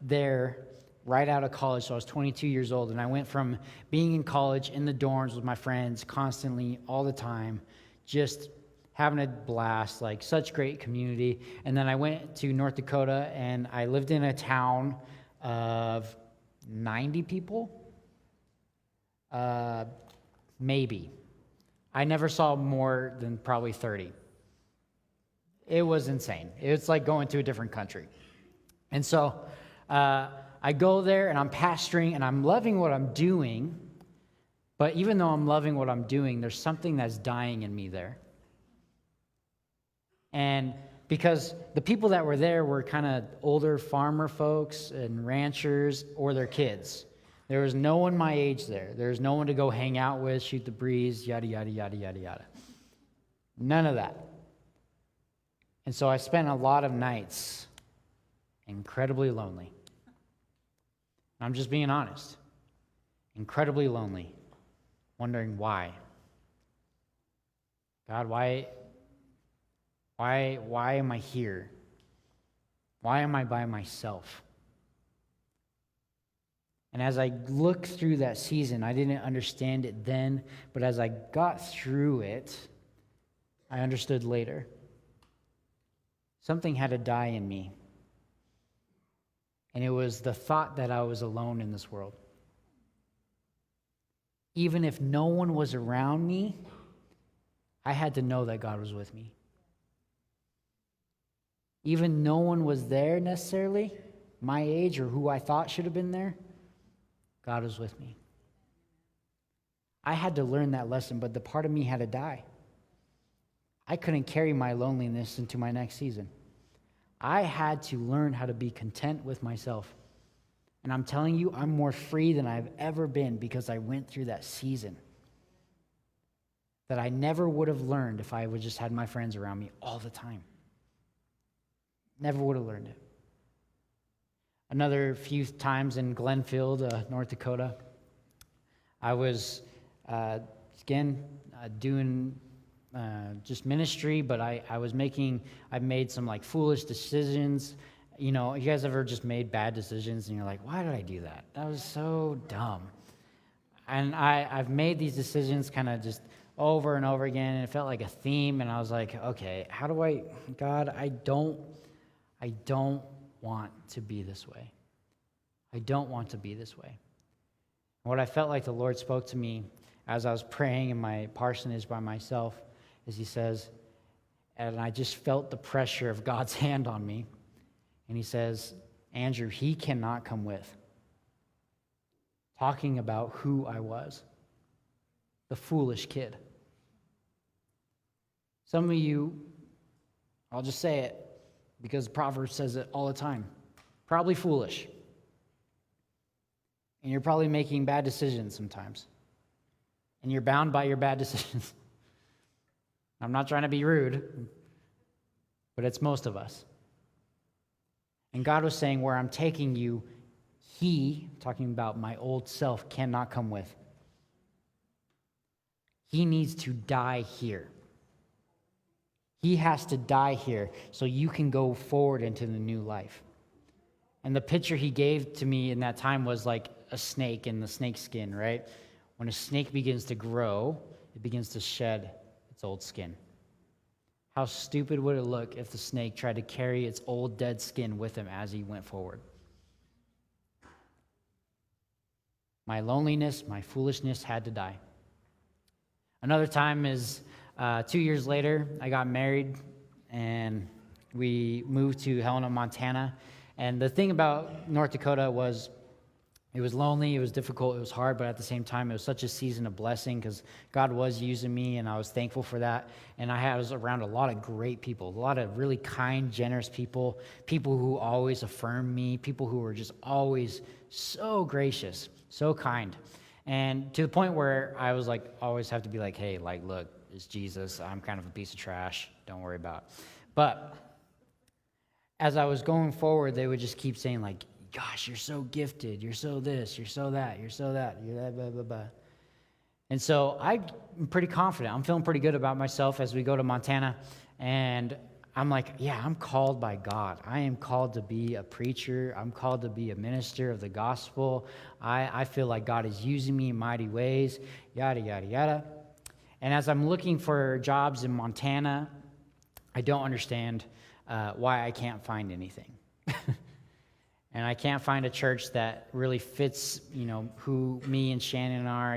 there right out of college, so I was 22 years old, and I went from being in college in the dorms with my friends constantly, all the time, just having a blast, like such great community. And then I went to North Dakota, and I lived in a town of 90 people, maybe. I never saw more than probably 30. It was insane. It's like going to a different country. And so I go there, and I'm pastoring, and I'm loving what I'm doing. But even though I'm loving what I'm doing, there's something that's dying in me there. And because the people that were there were kind of older farmer folks and ranchers or their kids. There was no one my age there. There was no one to go hang out with, shoot the breeze, yada, yada, yada, yada, yada. None of that. And so I spent a lot of nights incredibly lonely. I'm just being honest. Incredibly lonely. Wondering why. God, why am I here? Why am I by myself? And as I looked through that season, I didn't understand it then, but as I got through it, I understood later. Something had to die in me. And it was the thought that I was alone in this world. Even if no one was around me, I had to know that God was with me. Even no one was there necessarily, my age or who I thought should have been there, God was with me. I had to learn that lesson, but the part of me had to die. I couldn't carry my loneliness into my next season. I had to learn how to be content with myself. And I'm telling you, I'm more free than I've ever been because I went through that season that I never would have learned if I would just had my friends around me all the time. Never would have learned it. Another few times in Glenfield, North Dakota, I was, doing just ministry, but I made some like foolish decisions. You know, you guys ever just made bad decisions and you're like, why did I do that? That was so dumb. And I've made these decisions kind of just over and over again, and it felt like a theme, and I was like, okay, how do God, I don't want to be this way. I don't want to be this way. What I felt like the Lord spoke to me as I was praying in my parsonage by myself is he says, and I just felt the pressure of God's hand on me, and he says, Andrew, he cannot come with. Talking about who I was, the foolish kid. Some of you, I'll just say it, because Proverbs says it all the time, probably foolish. And you're probably making bad decisions sometimes. And you're bound by your bad decisions. I'm not trying to be rude, but it's most of us. And God was saying, where I'm taking you, he, talking about my old self, cannot come with. He needs to die here. He has to die here so you can go forward into the new life. And the picture he gave to me in that time was like a snake in the snake skin, right? When a snake begins to grow, it begins to shed its old skin. How stupid would it look if the snake tried to carry its old dead skin with him as he went forward? My loneliness, my foolishness had to die. Another time is 2 years later, I got married, and we moved to Helena, Montana. And the thing about North Dakota was it was lonely, it was difficult, it was hard, but at the same time, it was such a season of blessing because God was using me, and I was thankful for that. And I was around a lot of great people, a lot of really kind, generous people, people who always affirmed me, people who were just always so gracious, so kind. And to the point where I was like, always have to be like, hey, like, look, it's Jesus. I'm kind of a piece of trash. Don't worry about it. But as I was going forward, they would just keep saying, like, gosh, you're so gifted. You're so this. You're so that. You're so that. You're that, blah, blah, blah. And so I'm pretty confident. I'm feeling pretty good about myself as we go to Montana. And I'm like, yeah, I'm called by God. I am called to be a preacher. I'm called to be a minister of the gospel. I feel like God is using me in mighty ways, yada, yada, yada. And as I'm looking for jobs in Montana, I don't understand why I can't find anything. And I can't find a church that really fits, who me and Shannon are.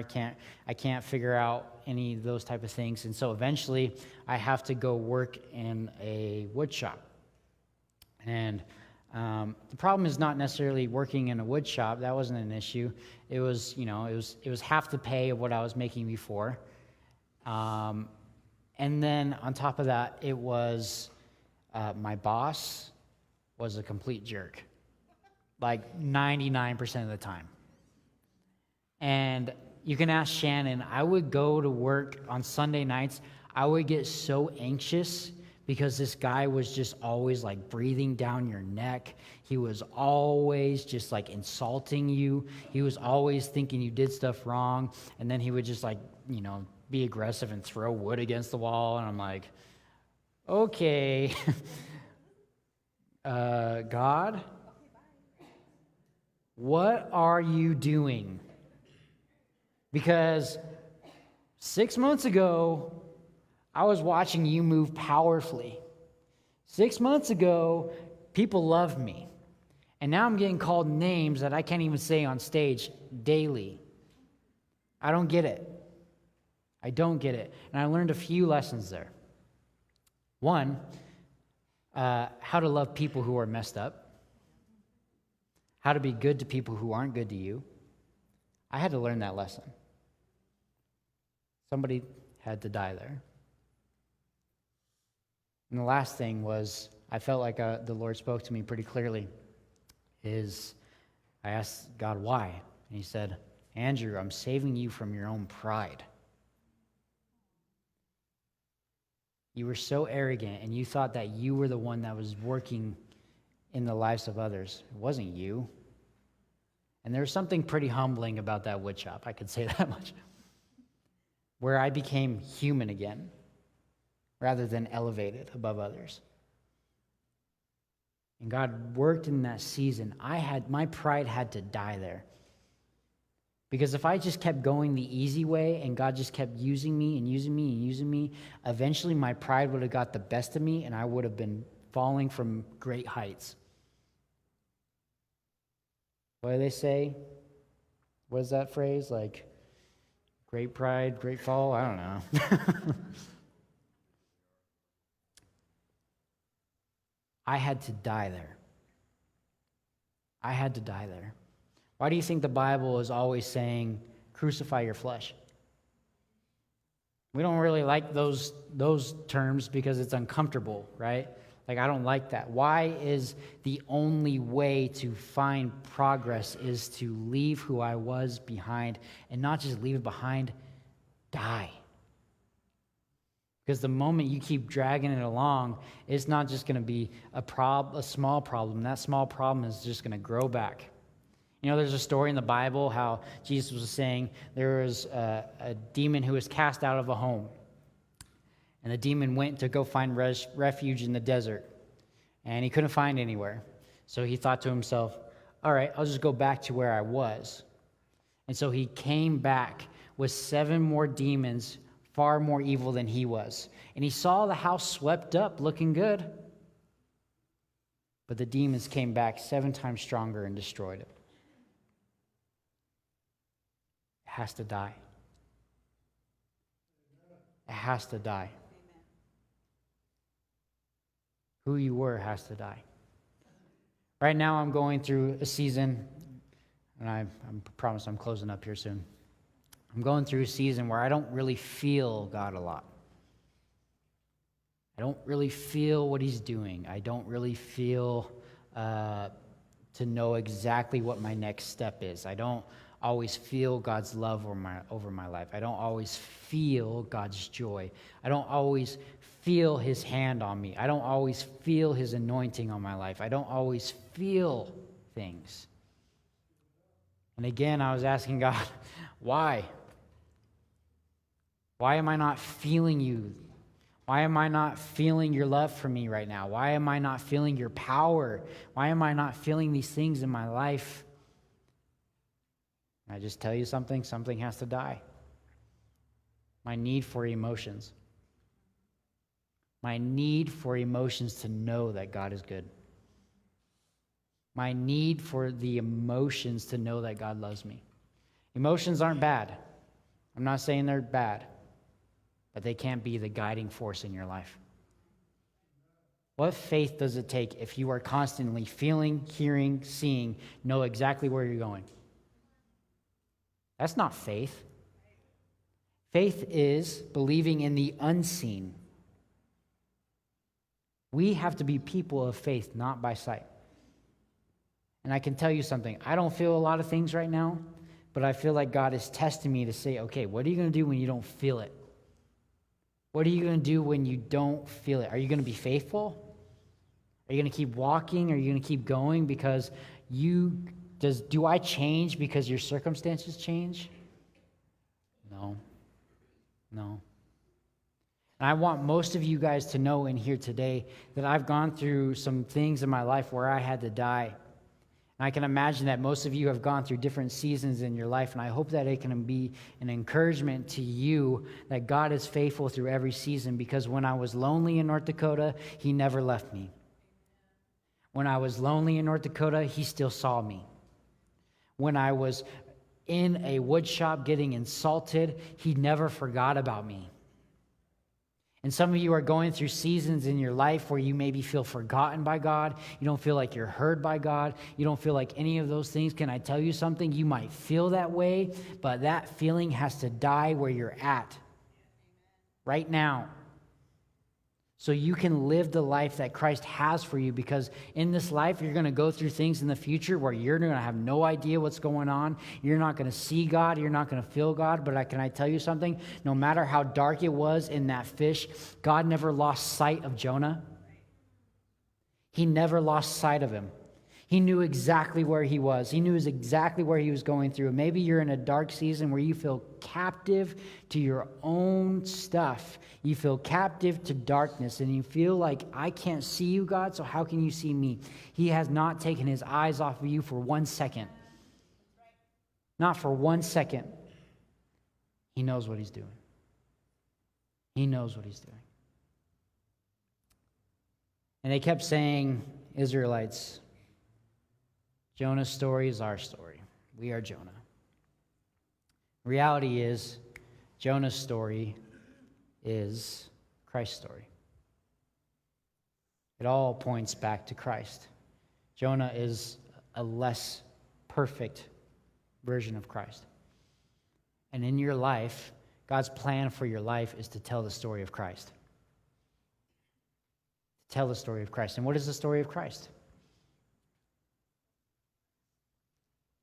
I can't figure out any of those type of things. And so eventually I have to go work in a wood shop. And the problem is not necessarily working in a wood shop. That wasn't an issue. It was, it was half the pay of what I was making before. And then on top of that, it was my boss was a complete jerk. Like 99% of the time. And you can ask Shannon, I would go to work on Sunday nights. I would get so anxious because this guy was just always like breathing down your neck. He was always just like insulting you. He was always thinking you did stuff wrong. And then he would just like, be aggressive and throw wood against the wall. And I'm like, okay, God, what are you doing? Because 6 months ago, I was watching you move powerfully. 6 months ago, people loved me. And now I'm getting called names that I can't even say on stage daily. I don't get it. I don't get it. And I learned a few lessons there. One, how to love people who are messed up. How to be good to people who aren't good to you. I had to learn that lesson. Somebody had to die there. And the last thing was, I felt like the Lord spoke to me pretty clearly, is I asked God why. And he said, Andrew, I'm saving you from your own pride. You were so arrogant, and you thought that you were the one that was working in the lives of others. It wasn't you. And there was something pretty humbling about that wood shop, I could say that much, where I became human again rather than elevated above others. And God worked in that season. My pride had to die there. Because if I just kept going the easy way and God just kept using me and using me and using me, eventually my pride would have got the best of me and I would have been falling from great heights. What do they say? What is that phrase? Like, great pride, great fall? I don't know. I had to die there. I had to die there. Why do you think the Bible is always saying, crucify your flesh? We don't really like those terms because it's uncomfortable, right? Like, I don't like that. Why is the only way to find progress is to leave who I was behind, and not just leave it behind, die? Because the moment you keep dragging it along, it's not just going to be a small problem. That small problem is just going to grow back. There's a story in the Bible how Jesus was saying there was a demon who was cast out of a home. And the demon went to go find refuge in the desert. And he couldn't find anywhere. So he thought to himself, all right, I'll just go back to where I was. And so he came back with 7 more demons, far more evil than he was. And he saw the house swept up, looking good. But the demons came back 7 times stronger and destroyed it. It has to die. It has to die. who you were has to die. Right now I'm going through a season, and I promise I'm closing up here soon. I'm going through a season where I don't really feel God a lot. I don't really feel what he's doing. I don't really feel to know exactly what my next step is. I don't always feel God's love over my life. I don't always feel God's joy. I don't always feel his hand on me. I don't always feel his anointing on my life. I don't always feel things. And again, I was asking God, why? Why am I not feeling you? Why am I not feeling your love for me right now? Why am I not feeling your power? Why am I not feeling these things in my life? I just tell you something has to die. My need for emotions. My need for emotions to know that God is good. My need for the emotions to know that God loves me. Emotions aren't bad. I'm not saying they're bad, but they can't be the guiding force in your life. What faith does it take if you are constantly feeling, hearing, seeing, know exactly where you're going? That's not faith. Faith is believing in the unseen. We have to be people of faith, not by sight. And I can tell you something. I don't feel a lot of things right now, but I feel like God is testing me to say, okay, what are you going to do when you don't feel it? What are you going to do when you don't feel it? Are you going to be faithful? Are you going to keep walking? Are you going to keep going? Because do I change because your circumstances change? No. And I want most of you guys to know in here today that I've gone through some things in my life where I had to die. And I can imagine that most of you have gone through different seasons in your life, and I hope that it can be an encouragement to you that God is faithful through every season, because when I was lonely in North Dakota, he never left me. When I was lonely in North Dakota, he still saw me. When I was in a wood shop getting insulted, he never forgot about me. And some of you are going through seasons in your life where you maybe feel forgotten by God. You don't feel like you're heard by God. You don't feel like any of those things. Can I tell you something? You might feel that way, but that feeling has to die where you're at right now, so you can live the life that Christ has for you. Because in this life, you're going to go through things in the future where you're going to have no idea what's going on. You're not going to see God. You're not going to feel God. But can I tell you something? No matter how dark it was in that fish, God never lost sight of Jonah. He never lost sight of him. He knew exactly where he was. He knew exactly where he was going through. Maybe you're in a dark season where you feel captive to your own stuff. You feel captive to darkness, and you feel like, I can't see you, God, so how can you see me? He has not taken his eyes off of you for 1 second. Not for 1 second. He knows what he's doing. He knows what he's doing. And they kept saying, Israelites, Jonah's story is our story. We are Jonah. Reality is, Jonah's story is Christ's story. It all points back to Christ. Jonah is a less perfect version of Christ. And in your life, God's plan for your life is to tell the story of Christ. Tell the story of Christ. And what is the story of Christ?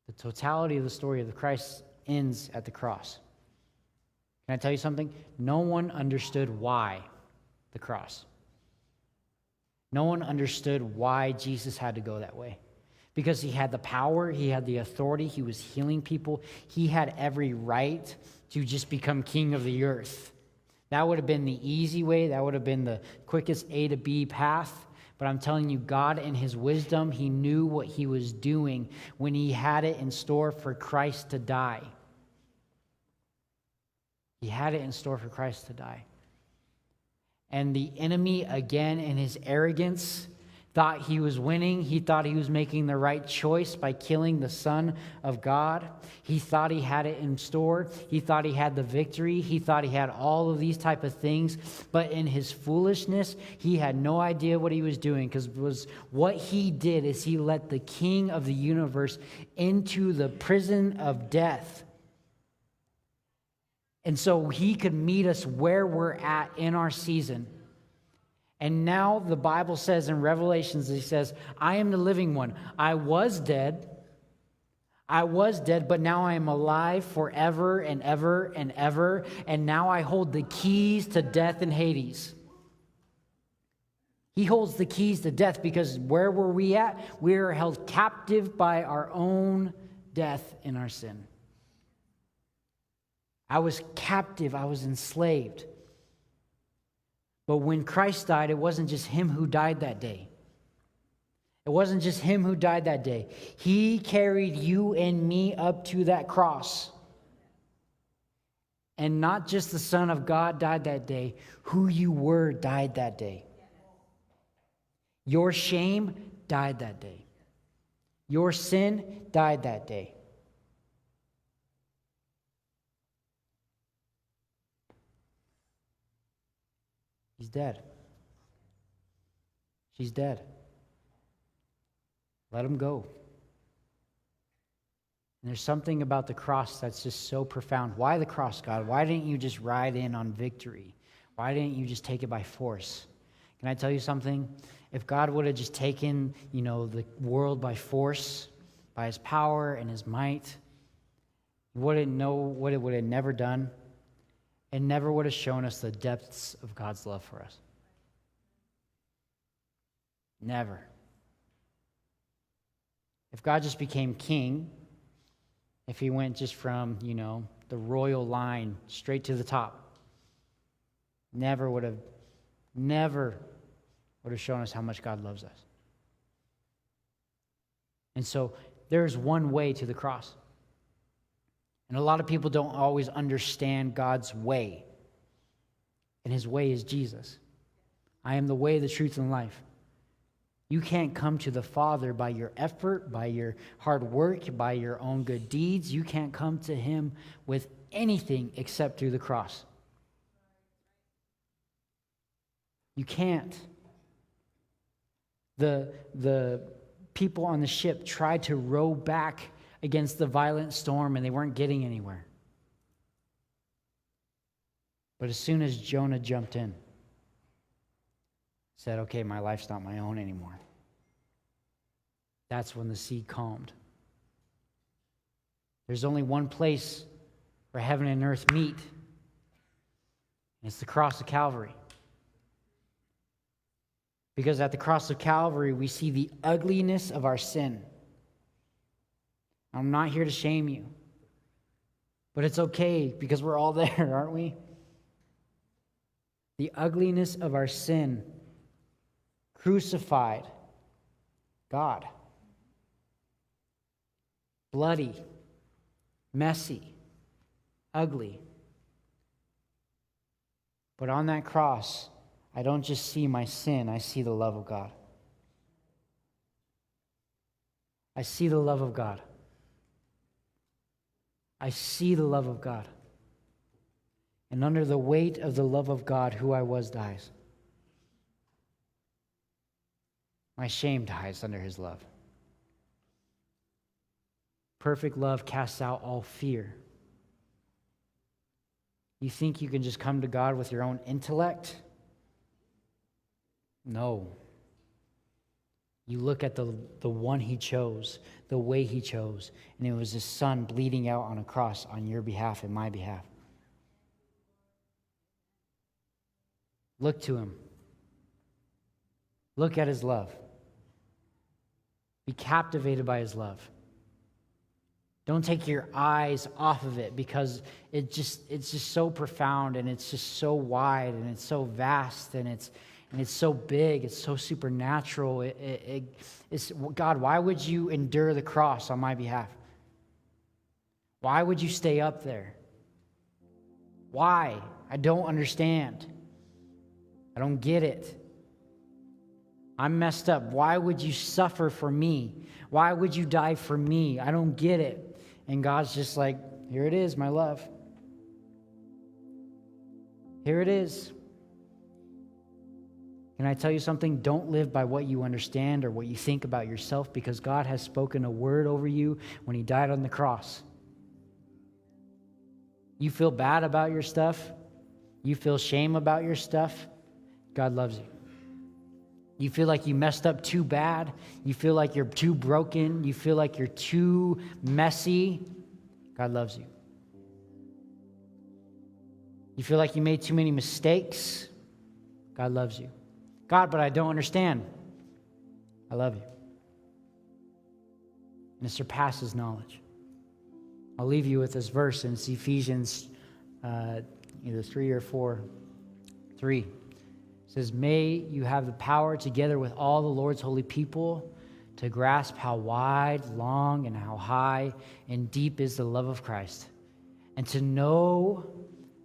The totality of the story of the Christ ends at the cross. Can I tell you something? No one understood why the cross. No one understood why Jesus had to go that way. Because he had the power, he had the authority, he was healing people. He had every right to just become king of the earth. That would have been the easy way. That would have been the quickest A to B path. But I'm telling you, God in his wisdom, he knew what he was doing when he had it in store for Christ to die. He had it in store for Christ to die. And the enemy, again, in his arrogance, thought he was winning. He thought he was making the right choice by killing the Son of God. He thought he had it in store. He thought he had the victory. He thought he had all of these type of things. But in his foolishness, he had no idea what he was doing, because what he did is he let the King of the universe into the prison of death. And so he could meet us where we're at in our season. And now the Bible says in Revelations, he says, I am the living one. I was dead, but now I am alive forever and ever and ever. And now I hold the keys to death and Hades. He holds the keys to death, because where were we at? We are held captive by our own death in our sin. I was captive. I was enslaved. But when Christ died, it wasn't just him who died that day. It wasn't just him who died that day. He carried you and me up to that cross. And not just the Son of God died that day. Who you were died that day. Your shame died that day. Your sin died that day. He's dead. She's dead. Let him go. And there's something about the cross that's just so profound. Why the cross, God? Why didn't you just ride in on victory? Why didn't you just take it by force? Can I tell you something? If God would have just taken, the world by force, by his power and his might, you wouldn't know what it would have never done. It never would have shown us the depths of God's love for us. Never. If God just became king, if he went just from, the royal line straight to the top, never would have shown us how much God loves us. And so there's one way to the cross. And a lot of people don't always understand God's way. And his way is Jesus. I am the way, the truth, and life. You can't come to the Father by your effort, by your hard work, by your own good deeds. You can't come to him with anything except through the cross. You can't. The people on the ship tried to row back against the violent storm, and they weren't getting anywhere. But as soon as Jonah jumped in, said, okay, my life's not my own anymore, that's when the sea calmed. There's only one place where heaven and earth meet, and it's the cross of Calvary. Because at the cross of Calvary, we see the ugliness of our sin. I'm not here to shame you. But it's okay, because we're all there, aren't we? The ugliness of our sin crucified God. Bloody, messy, ugly. But on that cross, I don't just see my sin, I see the love of God. I see the love of God. I see the love of God. And under the weight of the love of God, who I was dies. My shame dies under his love. Perfect love casts out all fear. You think you can just come to God with your own intellect? No. You look at the one he chose, the way he chose, and it was his son bleeding out on a cross on your behalf and my behalf. Look to him. Look at his love. Be captivated by his love. Don't take your eyes off of it, because it's just so profound, and it's just so wide, and it's so vast, and it's so big, it's so supernatural. It's God, why would you endure the cross on my behalf? Why would you stay up there? Why? I don't understand. I don't get it. I'm messed up. Why would you suffer for me? Why would you die for me? I don't get it. And God's just like, here it is, my love. Here it is. Can I tell you something? Don't live by what you understand or what you think about yourself, because God has spoken a word over you when he died on the cross. You feel bad about your stuff. You feel shame about your stuff. God loves you. You feel like you messed up too bad. You feel like you're too broken. You feel like you're too messy. God loves you. You feel like you made too many mistakes. God loves you. God, but I don't understand. I love you. And it surpasses knowledge. I'll leave you with this verse, and it's Ephesians either 3 or 4. 3. It says, may you have the power together with all the Lord's holy people to grasp how wide, long, and how high and deep is the love of Christ, and to know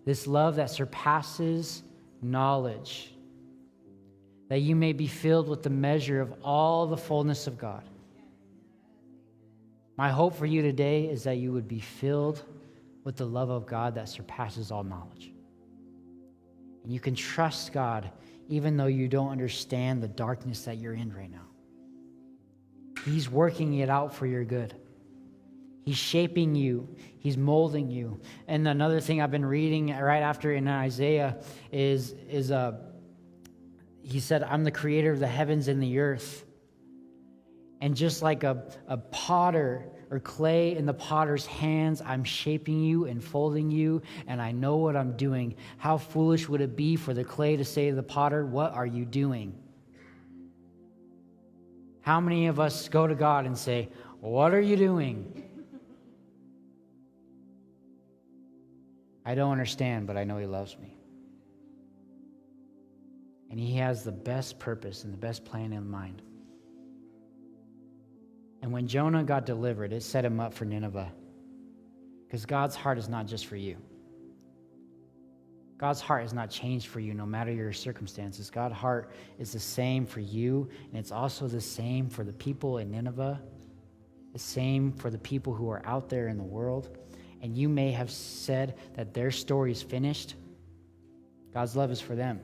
this love that surpasses knowledge, that you may be filled with the measure of all the fullness of God. My hope for you today is that you would be filled with the love of God that surpasses all knowledge. And you can trust God even though you don't understand the darkness that you're in right now. He's working it out for your good. He's shaping you. He's molding you. And another thing I've been reading right after in Isaiah is he said, I'm the creator of the heavens and the earth. And just like a potter or clay in the potter's hands, I'm shaping you and folding you, and I know what I'm doing. How foolish would it be for the clay to say to the potter, what are you doing? How many of us go to God and say, what are you doing? I don't understand, but I know he loves me. And he has the best purpose and the best plan in mind. And when Jonah got delivered, it set him up for Nineveh. Because God's heart is not just for you. God's heart has not changed for you no matter your circumstances. God's heart is the same for you, and it's also the same for the people in Nineveh, the same for the people who are out there in the world. And you may have said that their story is finished. God's love is for them.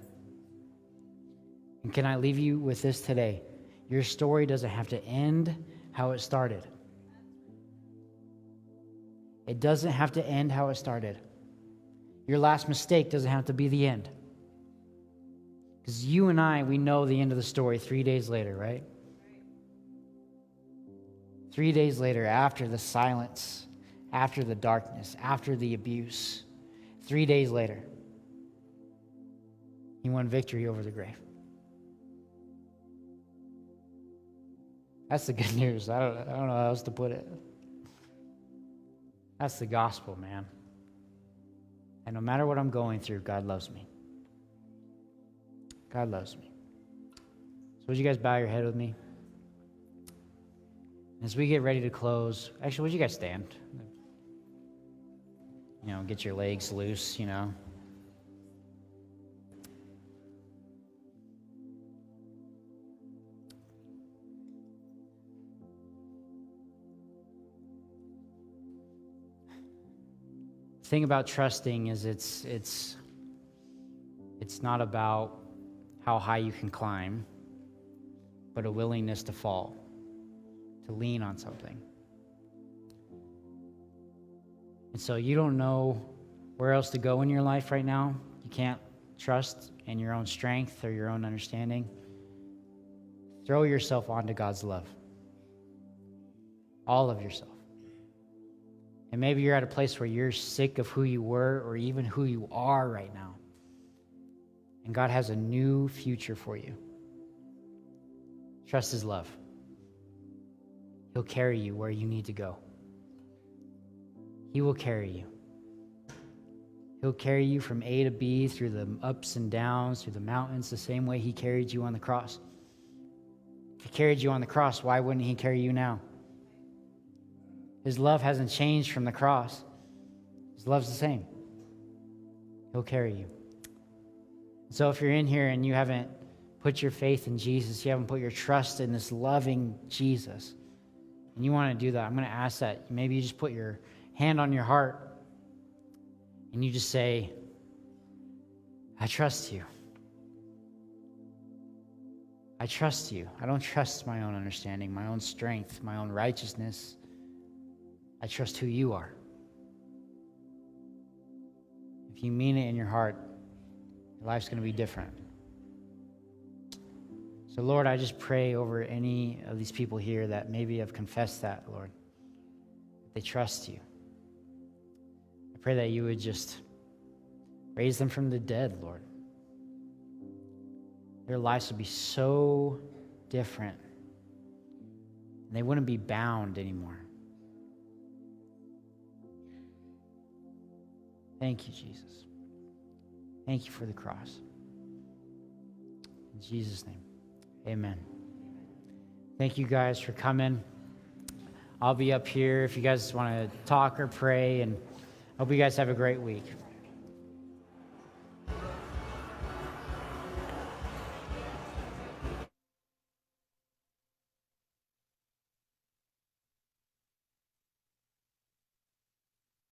And can I leave you with this today? Your story doesn't have to end how it started. It doesn't have to end how it started. Your last mistake doesn't have to be the end. Because you and I, we know the end of the story 3 days later, right? 3 days later, after the silence, after the darkness, after the abuse, 3 days later, he won victory over the grave. That's the good news. I don't know how else to put it. That's the gospel, man. And no matter what I'm going through, God loves me. God loves me. So would you guys bow your head with me? As we get ready to close, actually, would you guys stand? You know, get your legs loose, you know. The thing about trusting is it's not about how high you can climb, but a willingness to fall, to lean on something. And so you don't know where else to go in your life right now. You can't trust in your own strength or your own understanding. Throw yourself onto God's love. All of yourself. And maybe you're at a place where you're sick of who you were or even who you are right now. And God has a new future for you. Trust his love. He'll carry you where you need to go. He will carry you. He'll carry you from A to B through the ups and downs, through the mountains, the same way he carried you on the cross. If he carried you on the cross, why wouldn't he carry you now? His love hasn't changed from the cross. His love's the same. He'll carry you. So if you're in here and you haven't put your faith in Jesus, you haven't put your trust in this loving Jesus, and you want to do that, I'm going to ask that maybe you just put your hand on your heart and you just say, I trust you. I trust you. I don't trust my own understanding, my own strength, my own righteousness. I trust who you are. If you mean it in your heart, your life's going to be different. So, Lord, I just pray over any of these people here that maybe have confessed that, Lord, that they trust you. I pray that you would just raise them from the dead, Lord. Their lives would be so different. And they wouldn't be bound anymore. Thank you, Jesus. Thank you for the cross. In Jesus' name, amen. Thank you guys for coming. I'll be up here if you guys want to talk or pray, and I hope you guys have a great week.